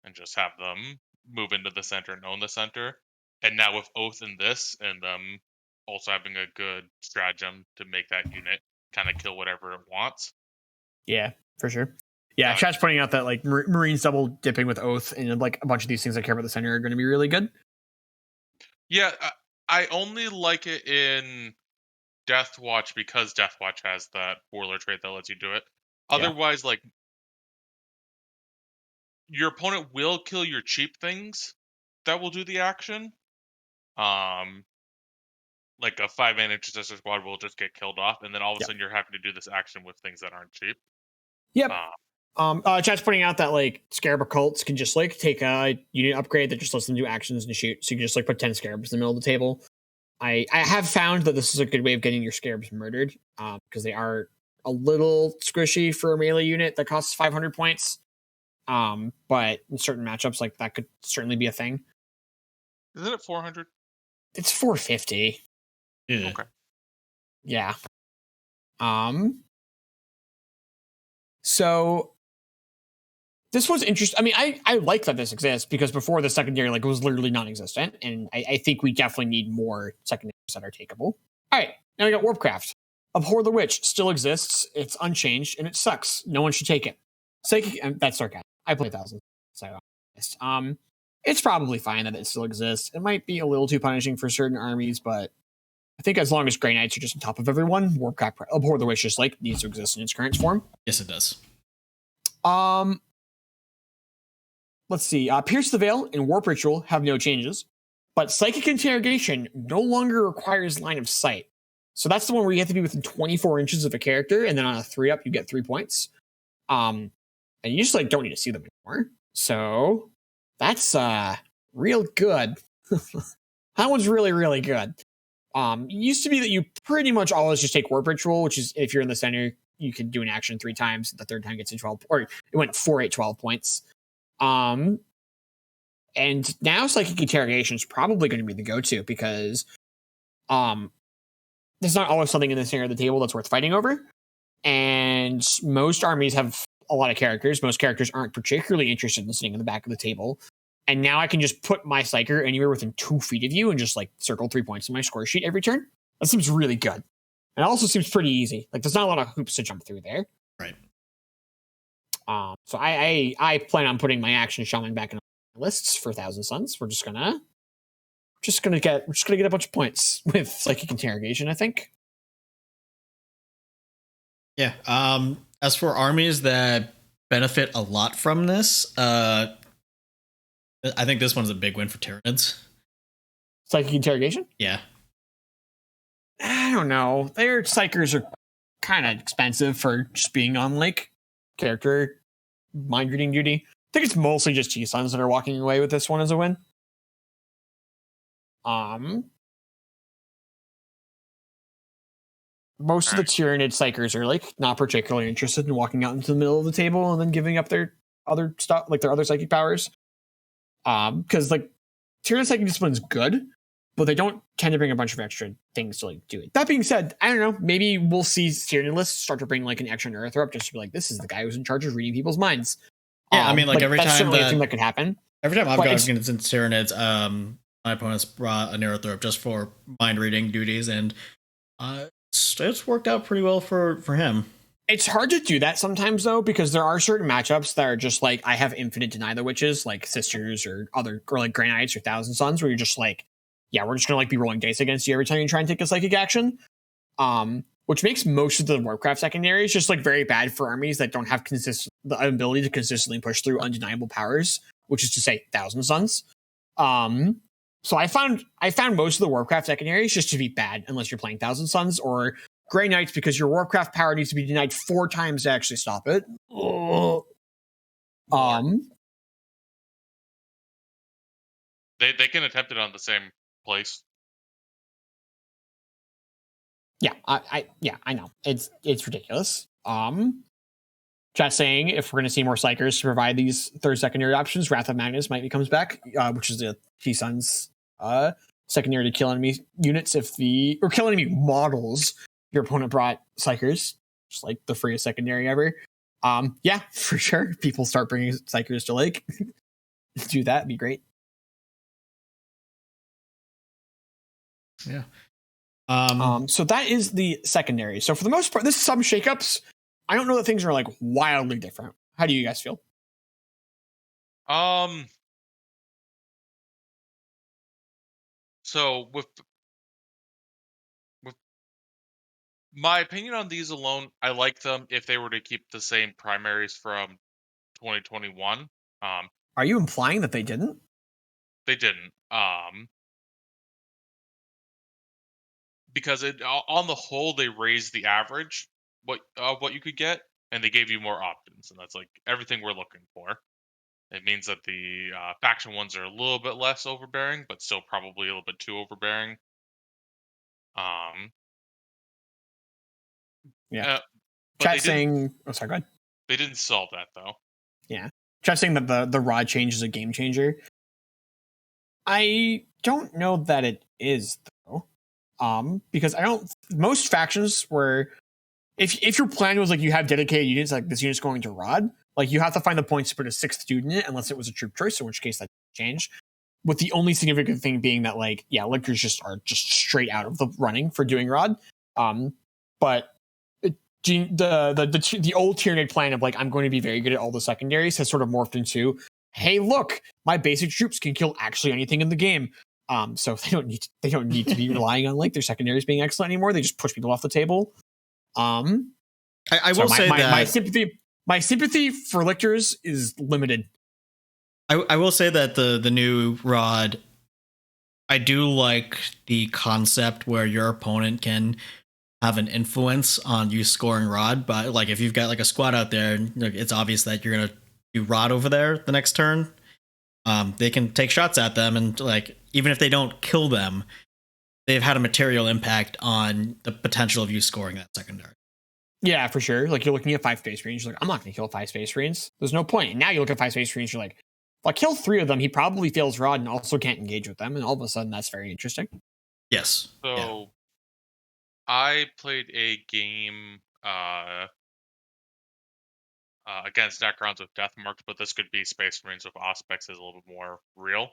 and just have them move into the center and own the center. And now with Oath in this, and them also having a good stratagem to make that unit kind of kill whatever it wants. Yeah, for sure. Yeah, chat's pointing out that like Marines double dipping with Oath and like a bunch of these things that care about the center are going to be really good. Yeah, I only like it in Deathwatch because Deathwatch has that warlord trait that lets you do it. Otherwise, like your opponent will kill your cheap things that will do the action. Like a 5-man intercessor squad will just get killed off, and then all of a sudden you're having to do this action with things that aren't cheap. Yep. Chat's pointing out that like Scarab Occults can just like take a unit upgrade that just lets them do actions and shoot. So you can just like put 10 Scarabs in the middle of the table. I have found that this is a good way of getting your scarabs murdered, because they are a little squishy for a melee unit that costs 500 points. But in certain matchups, like that could certainly be a thing. Isn't it 400? It's 450. Yeah. Okay. Yeah. So this was interesting. I mean, I like that this exists because before the secondary, like, it was literally non-existent, and I think we definitely need more secondaries that are takeable. All right, now we got Warpcraft. Abhor the Witch still exists. It's unchanged, and it sucks. No one should take it. Psychic. That's sarcasm. I play 1,000, so it's probably fine that it still exists. It might be a little too punishing for certain armies, but I think as long as Grey Knights are just on top of everyone, Warpcraft Abhor the Witch just like needs to exist in its current form. Yes, it does. Let's see. Pierce the Veil and Warp Ritual have no changes, but Psychic Interrogation no longer requires line of sight. So that's the one where you have to be within 24 inches of a character, and then on a 3-up, you get 3 points. And you just like don't need to see them anymore. So that's real good. That one's really, really good. It used to be that you pretty much always just take Warp Ritual, which is if you're in the center, you can do an action 3 times. The third time gets you 12, or it went 4, 8, 12 points. And now Psychic Interrogation is probably going to be the go-to because there's not always something in the center of the table that's worth fighting over. And most armies have a lot of characters. Most characters aren't particularly interested in sitting in the back of the table. And now I can just put my Psyker anywhere within 2 feet of you and just like circle 3 points in my score sheet every turn. That seems really good. And it also seems pretty easy. Like there's not a lot of hoops to jump through there. Right. So I plan on putting my action shaman back in lists for 1,000 Suns. We're just gonna get a bunch of points with Psychic Interrogation, I think. Yeah. As for armies that benefit a lot from this, I think this one's a big win for Tyranids. Psychic Interrogation? Yeah. I don't know. Their Psychers are kind of expensive for just being on like character mind reading duty. I think it's mostly just T-Suns that are walking away with this one as a win. Most of the Tyranid Psychers are like not particularly interested in walking out into the middle of the table and then giving up their other stuff, like their other psychic powers. Because like Tyranid Psychic Discipline's good, but they don't tend to bring a bunch of extra things to like do it. That being said, I don't know. Maybe we'll see Tyranid lists start to bring like an extra Neurothrop just to be like, this is the guy who's in charge of reading people's minds. Yeah, I mean, like every that's time certainly a thing that could happen. Every time I've gone against Tyranids, my opponents brought a Neurothrop just for mind reading duties, and it's worked out pretty well for him. It's hard to do that sometimes though, because there are certain matchups that are just like I have infinite Deny the Witches, like Sisters or like Grey Knights or 1,000 Suns, where you're just like, yeah, we're just gonna like be rolling dice against you every time you try and take a psychic action. Which makes most of the Warcraft secondaries just like very bad for armies that don't have the ability to consistently push through undeniable powers, which is to say 1,000 Suns. So I found most of the Warcraft secondaries just to be bad unless you're playing 1,000 Suns or Grey Knights, because your Warcraft power needs to be denied 4 times to actually stop it. They can attempt it on the same place. Yeah, I know. It's ridiculous. Chat saying if we're going to see more Psychers to provide these third secondary options, Wrath of Magnus might be comes back, which is the T-Sun's secondary to kill enemy units or kill enemy models. Your opponent brought Psychers, just like the freest secondary ever. Yeah, for sure. People start bringing Psychers to like do that. It'd be great. Yeah. So that is the secondary. So for the most part, this is some shakeups. I don't know that things are like wildly different. How do you guys feel? So with my opinion on these alone, I like them if they were to keep the same primaries from 2021. Are you implying that they didn't? They didn't. Because on the whole, they raised the average what you could get, and they gave you more options, and that's like everything we're looking for. It means that the faction ones are a little bit less overbearing, but still probably a little bit too overbearing. Yeah. But Chat saying, oh, sorry, go ahead. they didn't solve that though. Yeah. Chat saying that the rod change is a game changer. I don't know that it is though. Because I don't. Most factions where if your plan was like you have dedicated units, like this unit's going to rod, like you have to find the points to put a sixth student in it, unless it was a troop choice, in which case that changed. With the only significant thing being that like lickers are just straight out of the running for doing rod. But the old Tyranid plan of like I'm going to be very good at all the secondaries has sort of morphed into, hey, look, my basic troops can kill actually anything in the game. So they don't need to be relying on like their secondaries being excellent anymore. They just push people off the table. I will say that my sympathy for lictors is limited. I will say that the new rod, I do like the concept where your opponent can have an influence on you scoring rod, but like if you've got like a squad out there and like, it's obvious that you're gonna do rod over there the next turn, they can take shots at them, and like even if they don't kill them, they've had a material impact on the potential of you scoring that secondary. Yeah, for sure. Like you're looking at 5 space range, like I'm not going to kill 5 space range. There's no point. And now you look at 5 space range, you're like, if I kill 3 of them, he probably fails rod and also can't engage with them. And all of a sudden, that's very interesting. Yes. So yeah. I played a game against Necrons with Death Marks, but this could be Space Marines with Auspex is a little bit more real.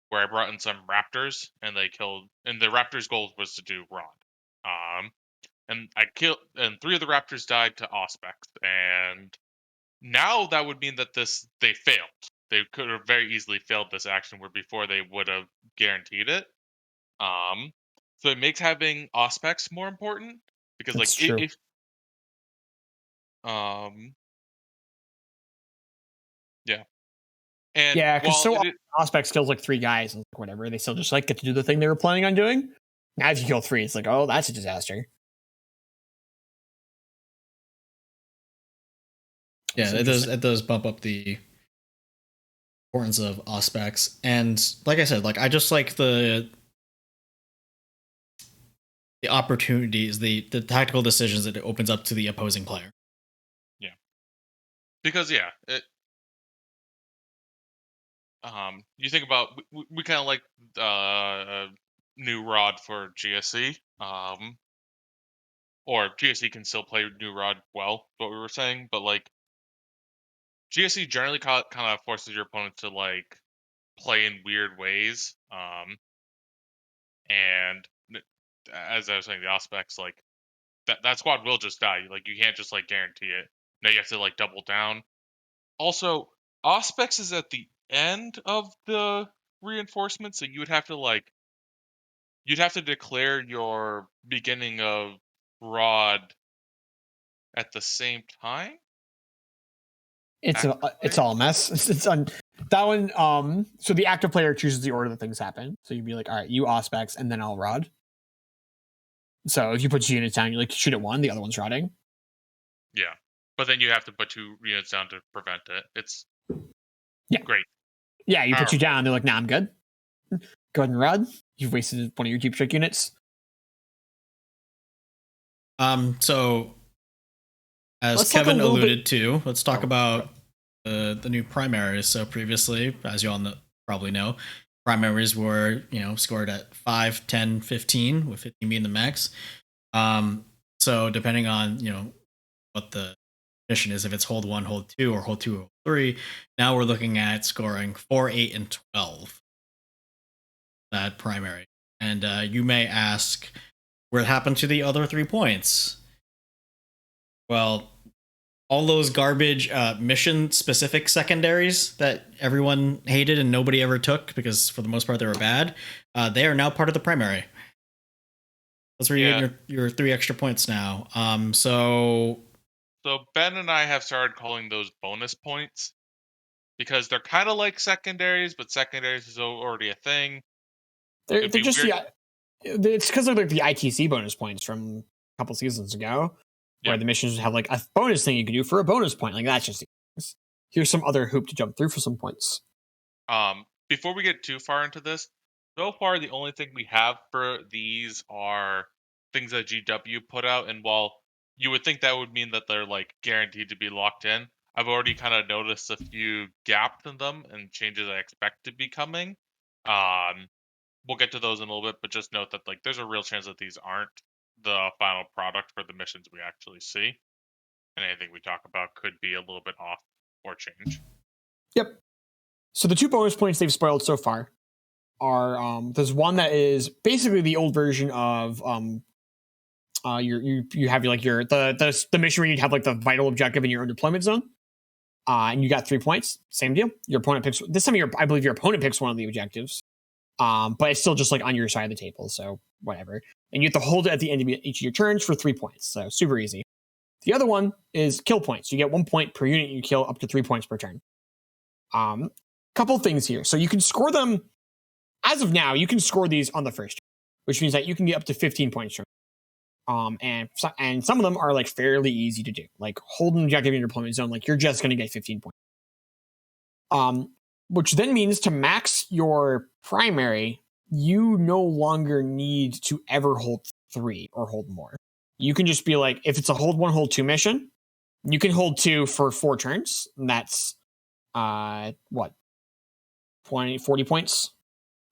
Where I brought in some Raptors and they killed, and the Raptors' goal was to do rod. And I killed, and 3 of the Raptors died to Auspex, and now that would mean that they failed. They could have very easily failed this action where before they would have guaranteed it. So it makes having Auspex more important because That's like true. if yeah. And yeah, because so Auspex kills like 3 guys and like, whatever, they still just like get to do the thing they were planning on doing. Now if you kill 3, it's like, oh, that's a disaster. Yeah, it does bump up the importance of Auspex. And like I said, like I just like the opportunities, the tactical decisions that it opens up to the opposing player. Yeah. Because yeah, you think about we kind of like new rod for GSE. Or GSE can still play new rod well, what we were saying, but like GSE generally kind of forces your opponent to like play in weird ways. And as I was saying, the Auspex, like that squad will just die. Like you can't just like guarantee it. Now you have to like double down. Also, Auspex is at the end of the reinforcement, so you'd have to declare your beginning of rod at the same time. It's all a mess. It's on that one. So the active player chooses the order that things happen. So you'd be like, all right, you Auspex, and then I'll rod. So if you put 2 units down, you like shoot at 1, the other one's rodding. Yeah, but then you have to put 2 units down to prevent it. It's great. Yeah, you put 2 down, they're like, nah, I'm good. Go ahead and rod. You've wasted one of your deep trick units. So as let's Kevin alluded to, let's talk about the new primaries. So previously, as you all probably know, primaries were, scored at 5, 10, 15, with 15 being the max. So depending on, what the mission is, if it's hold 1, hold 2, or hold 2, hold 3, now we're looking at scoring 4, 8, and 12. That primary. And you may ask, what happened to the other 3 points? Well, all those garbage mission-specific secondaries that everyone hated and nobody ever took because for the most part they were bad, they are now part of the primary. That's where you get your 3 extra points now. So Ben and I have started calling those bonus points because they're kind of like secondaries, but secondaries is already a thing. They're just it's because of like the ITC bonus points from a couple seasons ago. Where the missions have like a bonus thing you can do for a bonus point. Like that's just here's some other hoop to jump through for some points. Before we get too far into this, so far the only thing we have for these are things that GW put out, and while you would think that would mean that they're like guaranteed to be locked in, I've already kind of noticed a few gaps in them and changes I expect to be coming. We'll get to those in a little bit, but just note that like there's a real chance that these aren't the final product for the missions we actually see, and anything we talk about could be a little bit off or change. Yep. So the 2 bonus points they've spoiled so far are there's one that is basically the old version of you have like the mission where you have like the vital objective in your own deployment zone. And you got 3 points. Same deal. Your opponent picks this time. I believe your opponent picks one of the objectives. But it's still just like on your side of the table, so whatever. And you have to hold it at the end of each of your turns for 3 points. So super easy. The other one is kill points. You get 1 point per unit you kill, up to 3 points per turn. Couple things here. So you can score them as of now. You can score these on the first turn, which means that you can get up to 15 points. And some of them are like fairly easy to do, like hold an objective in your deployment zone. Like you're just going to get 15 points. Which then means to max your primary, you no longer need to ever hold 3 or hold more. You can just be like, if it's a hold 1, hold 2 mission, you can hold 2 for 4 turns. And that's 40 points.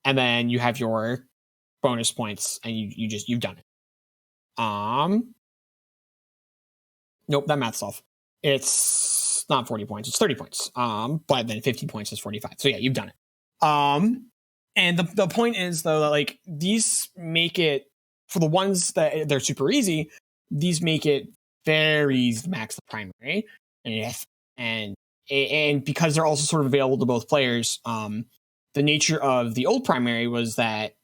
And then you have your bonus points and you've done it. Nope, that math's off. It's not 40 points, it's 30 points. But then 15 points is 45. So yeah, you've done it. And the point is though that like these make it, for the ones that they're super easy, these make it very easy to max the primary. And because they're also sort of available to both players, the nature of the old primary was that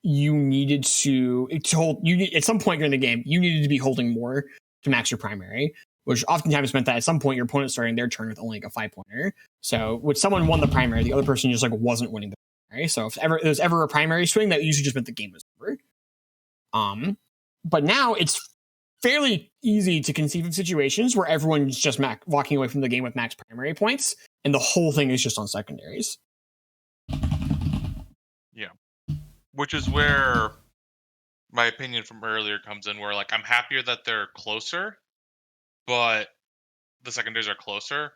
you needed to hold, at some point during the game, you needed to be holding more to max your primary, which oftentimes meant that at some point your opponent starting their turn with only like a 5-pointer. So when someone won the primary, the other person just like wasn't winning the primary. So if there was ever a primary swing, that usually just meant the game was over. But now it's fairly easy to conceive of situations where everyone's just walking away from the game with max primary points, and the whole thing is just on secondaries. Yeah. Which is where my opinion from earlier comes in, where like I'm happier that they're closer, but the secondaries are closer.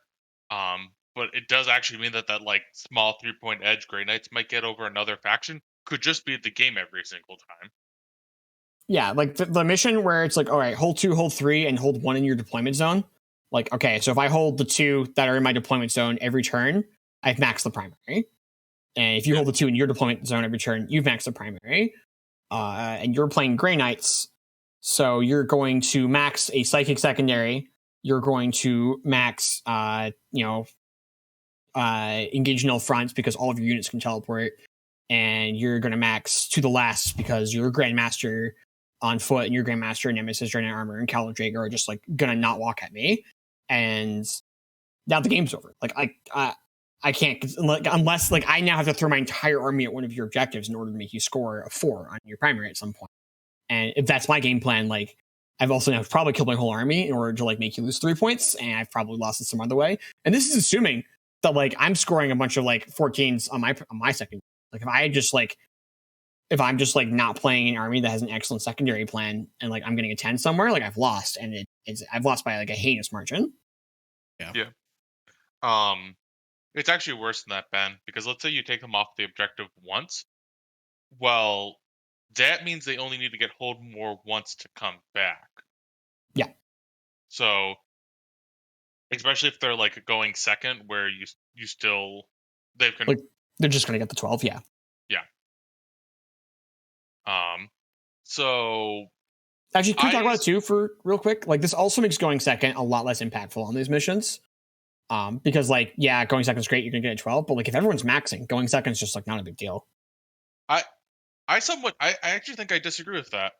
But it does actually mean that like small 3-point edge Grey Knights might get over another faction could just be the game every single time. Yeah, like the mission where it's like, all right, hold 2, hold 3, and hold 1 in your deployment zone. Like, okay, so if I hold the 2 that are in my deployment zone every turn, I've maxed the primary. And if you hold the 2 in your deployment zone every turn, you've maxed the primary. And you're playing Grey Knights, so you're going to max a psychic secondary. You're going to max, engage null fronts because all of your units can teleport. And you're going to max to the last because your Grandmaster on foot and your Grandmaster, Nemesis, Dreadnought Armor, and Caliber Drago are just like going to not walk at me. And now the game's over. Like, I can't, like, unless like I now have to throw my entire army at one of your objectives in order to make you score a 4 on your primary at some point. And if that's my game plan, like I've also now probably killed my whole army in order to like make you lose 3 points, and I've probably lost it some other way. And this is assuming that like I'm scoring a bunch of like 14s on my second. Like if I'm just like not playing an army that has an excellent secondary plan and like I'm getting a 10 somewhere, like I've lost, and I've lost by like a heinous margin. Yeah. It's actually worse than that, Ben, because let's say you take them off the objective once. Well, that means they only need to get hold more once to come back. Yeah. So, especially if they're like going second, where you still they're just gonna get the 12. Yeah. Yeah. So actually, can we talk about it too for real quick? Like this also makes going second a lot less impactful on these missions. Because like, yeah, going second is great, you're gonna get a 12, but like if everyone's maxing, going second is just like not a big deal. I actually think I disagree with that,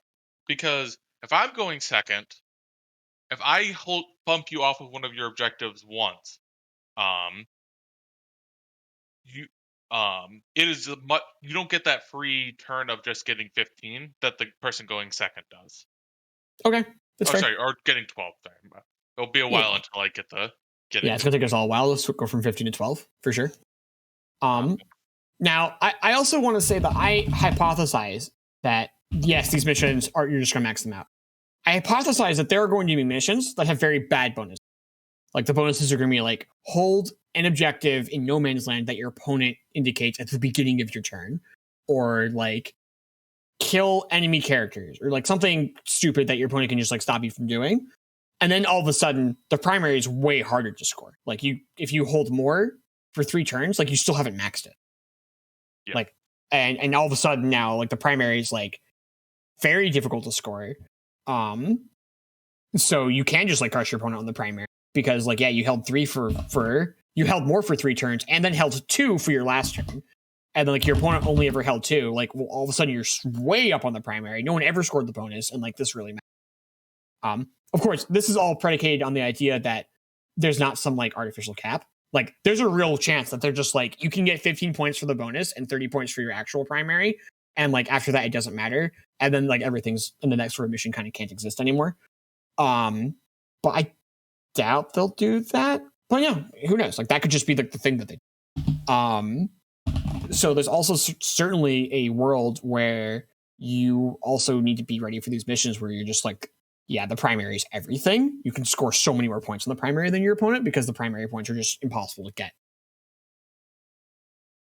because if I'm going second, if I bump you off of one of your objectives once, it is you don't get that free turn of just getting 15 that the person going second does. Okay, that's fair. Sorry, or getting 12. Sorry, it'll be a while until I get the. Yeah, it's gonna take us all a while. Let's go from 15 to 12 for sure. Now I also want to say that I hypothesize that yes, these missions are, you're just going to max them out. I hypothesize that there are going to be missions that have very bad bonuses. Like the bonuses are going to be like hold an objective in no man's land that your opponent indicates at the beginning of your turn, or like kill enemy characters, or like something stupid that your opponent can just like stop you from doing. And then all of a sudden, the primary is way harder to score. Like if you hold more for 3 turns, like you still haven't maxed it. Yeah. Like, and all of a sudden now, like the primary is like very difficult to score. So you can just like crush your opponent on the primary because like, yeah, you held 3 you held more for 3 turns and then held 2 for your last turn. And then like your opponent only ever held 2. Like, well, all of a sudden you're way up on the primary. No one ever scored the bonus. And like, this really matters. Of course, this is all predicated on the idea that there's not some like artificial cap. Like there's a real chance that they're just like, you can get 15 points for the bonus and 30 points for your actual primary. And like after that, it doesn't matter. And then like everything's in the next sort of mission kind of can't exist anymore. But I doubt they'll do that. But yeah, who knows? Like that could just be the thing that they do. So there's also certainly a world where you also need to be ready for these missions where you're just like, yeah, the primary is everything. You can score so many more points on the primary than your opponent because the primary points are just impossible to get.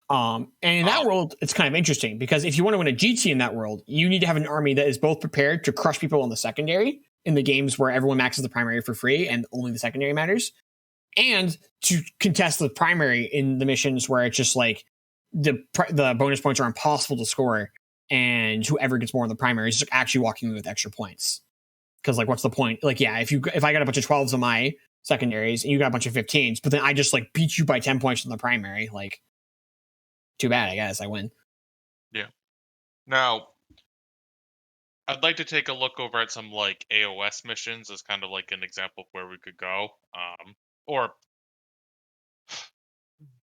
And in that world, it's kind of interesting because if you want to win a GT in that world, you need to have an army that is both prepared to crush people on the secondary in the games where everyone maxes the primary for free and only the secondary matters, and to contest the primary in the missions where it's just like the bonus points are impossible to score, and whoever gets more in the primary is just actually walking away with extra points. Because like, what's the point? Like, yeah, if I got a bunch of 12s on my secondaries and you got a bunch of 15s, but then I just like beat you by 10 points in the primary, like, too bad, I guess I win. Yeah. Now, I'd like to take a look over at some like AOS missions as kind of like an example of where we could go. Or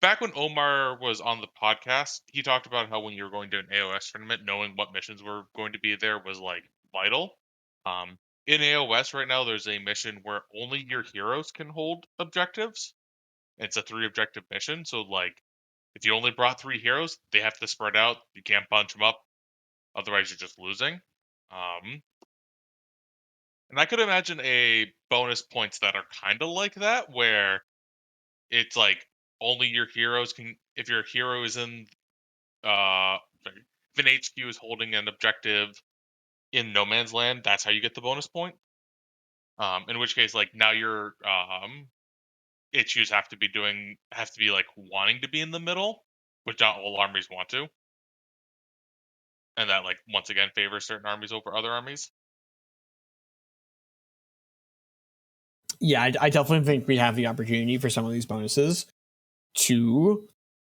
back when Omar was on the podcast, he talked about how when you were going to an AOS tournament, knowing what missions were going to be there was like vital. In AOS right now, there's a mission where only your heroes can hold objectives. It's a 3 objective mission, so like if you only brought 3 heroes, they have to spread out. You can't bunch them up, otherwise you're just losing. And I could imagine a bonus points that are kind of like that, where it's like only your heroes can. If your hero is in, if an HQ is holding an objective in no man's land, that's how you get the bonus point. In which case, like now your HQs have to be like wanting to be in the middle, which not all armies want to, and that like once again favors certain armies over other armies. Yeah, I definitely think we have the opportunity for some of these bonuses to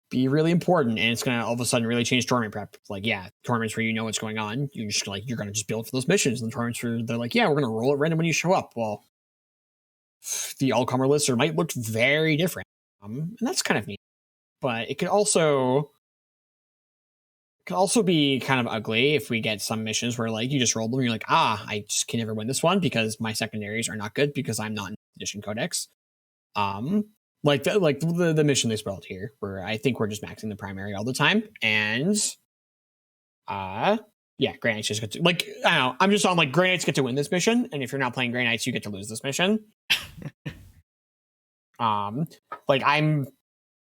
be really important, and it's gonna all of a sudden really change tournament prep. Like, yeah, tournaments where you know what's going on, you're just like you're gonna just build for those missions. And the tournaments where they're like, yeah, we're gonna roll it random when you show up. Well, the all-comer lists might look very different, and that's kind of neat. But it could also be kind of ugly if we get some missions where like you just roll them and you're like, I just can never win this one because my secondaries are not good because I'm not in edition codex. Like the mission they spelled here, where I think we're just maxing the primary all the time, and yeah, Grey Knights just get to, like, I don't know, I'm just on like Grey Knights get to win this mission, and if you're not playing Grey Knights, you get to lose this mission.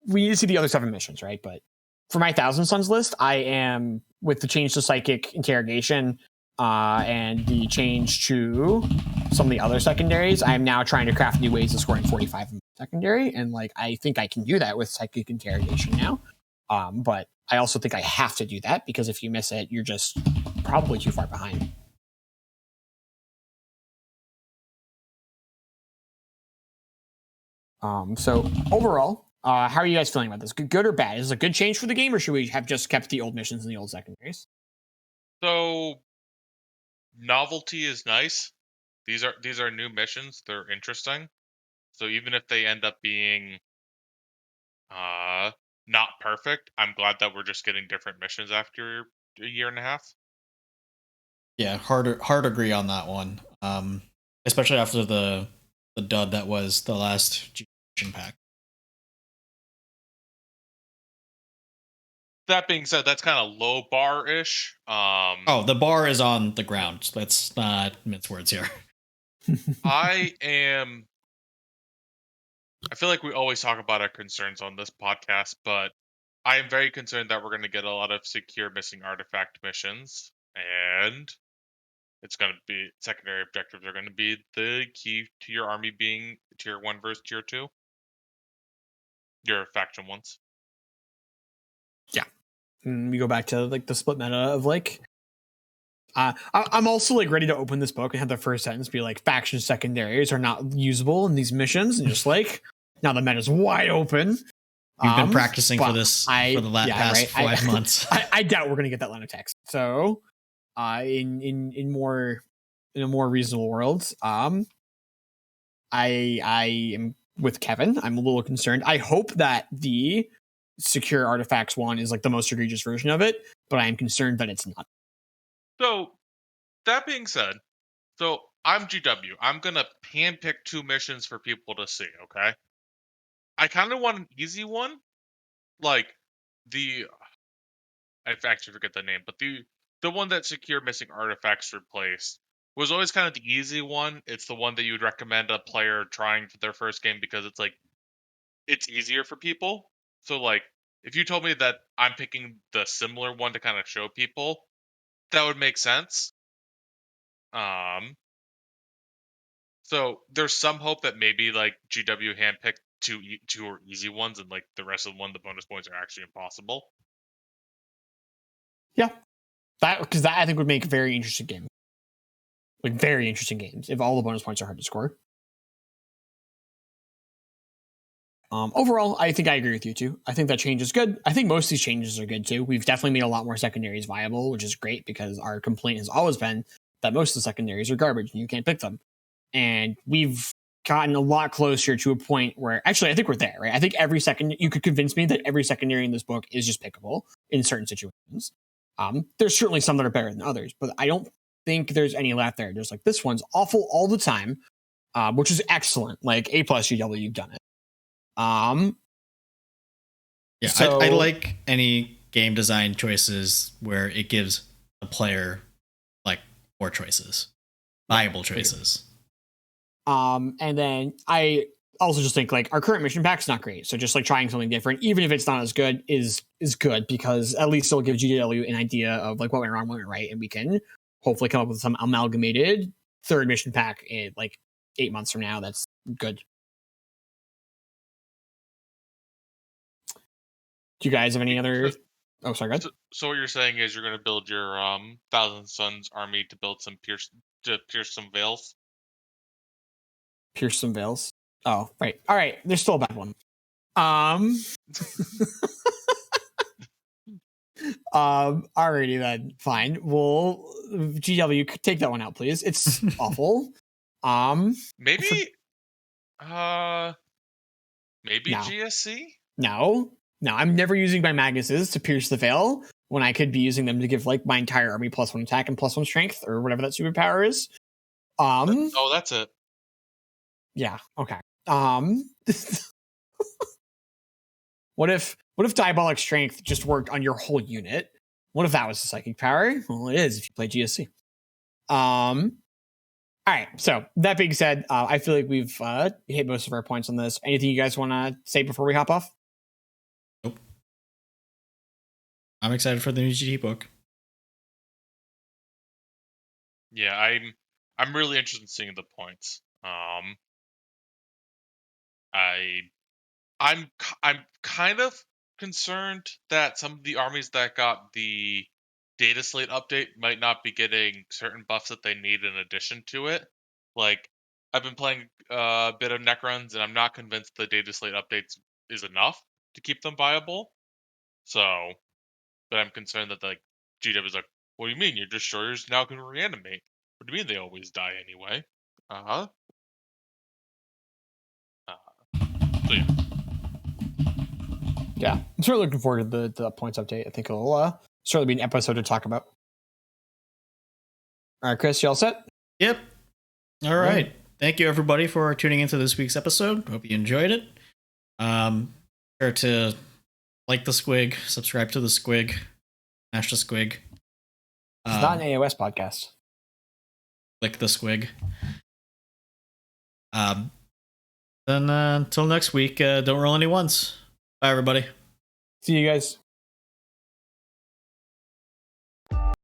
We need to see the other 7 missions, right? But for my Thousand Suns list, I am with the change to psychic interrogation and the change to some of the other secondaries. I am now trying to craft new ways of scoring 45 in secondary, and like I think I can do that with psychic interrogation now. But I also think I have to do that because if you miss it, you're just probably too far behind. So overall, how are you guys feeling about this? Good or bad? Is this a good change for the game, or should we have just kept the old missions and the old secondaries? So novelty is nice. These are new missions. They're interesting. So even if they end up being not perfect, I'm glad that we're just getting different missions after a year and a half. Yeah, hard agree on that one. Especially after the dud that was the last generation pack. That being said, that's kind of low bar-ish. Oh, the bar is on the ground. Let's not mince words here. I feel like we always talk about our concerns on this podcast, but I am very concerned that we're going to get a lot of secure missing artifact missions, and it's going to be secondary objectives are going to be the key to your army being tier 1 versus tier 2. Your faction ones. Yeah. And we go back to like the split meta of like I'm also like ready to open this book and have the first sentence be like faction secondaries are not usable in these missions, and just like now the meta's wide open. You've been practicing for this for the past 5 months. I doubt we're gonna get that line of text. So in a more reasonable world, I am with Kevin. I'm a little concerned. I hope that the secure artifacts one is like the most egregious version of it, but I am concerned that it's not. So, that being said, I'm GW. I'm gonna handpick 2 missions for people to see, okay? I kind of want an easy one. Like, I actually forget the name, but the one that secure missing artifacts replaced was always kind of the easy one. It's the one that you would recommend a player trying for their first game because it's like, it's easier for people. So, like, if you told me that I'm picking the similar one to kind of show people, that would make sense. So there's some hope that maybe like GW handpicked two or easy ones, and like the rest of the bonus points are actually impossible. Yeah, because that I think would make a very interesting game. Like very interesting games if all the bonus points are hard to score. Overall, I think I agree with you too. I think that change is good. I think most of these changes are good too. We've definitely made a lot more secondaries viable, which is great because our complaint has always been that most of the secondaries are garbage and you can't pick them. And we've gotten a lot closer to a point where actually I think we're there, right? I think you could convince me that every secondary in this book is just pickable in certain situations. There's certainly some that are better than others, but I don't think there's any left there. There's like this one's awful all the time, which is excellent. Like A+ GW, you've done it. Yeah, so, I like any game design choices where it gives a player like more choices, viable choices. And then I also just think like our current mission pack's not great. So just like trying something different, even if it's not as good, is good because at least it'll give GW an idea of like what went wrong, what went right, and we can hopefully come up with some amalgamated third mission pack in like 8 months from now. That's good. Do you guys have any other? Oh, sorry, go ahead. So what you're saying is you're going to build your Thousand Suns army to build some pierce some veils. Pierce some veils. Oh, right. All right. There's still a bad one. Alrighty then. Fine. Well, GW, take that one out, please. It's awful. Maybe no. GSC? No, I'm never using my Magnuses to pierce the veil when I could be using them to give like my entire army +1 attack and +1 strength or whatever that superpower is. That's it. Yeah. Okay. What if diabolic strength just worked on your whole unit? What if that was the psychic power? Well, it is if you play GSC. All right. So that being said, I feel like we've hit most of our points on this. Anything you guys want to say before we hop off? Nope. I'm excited for the new GT book. Yeah, I'm really interested in seeing the points. I'm kind of concerned that some of the armies that got the data slate update might not be getting certain buffs that they need in addition to it. Like, I've been playing a bit of Necrons, and I'm not convinced the data slate updates is enough to keep them viable. So, but I'm concerned that like GW is like, what do you mean? Your destroyers now can reanimate? What do you mean they always die anyway? So yeah. Yeah, I'm certainly looking forward to the points update. I think it'll certainly be an episode to talk about. All right, Chris, you all set? Yep. All right. Thank you, everybody, for tuning into this week's episode. Hope you enjoyed it. Sure to like the squig, subscribe to the squig, smash the squig. It's not an AOS podcast. Click the squig. Then until next week, don't roll any ones. Bye, everybody. See you guys.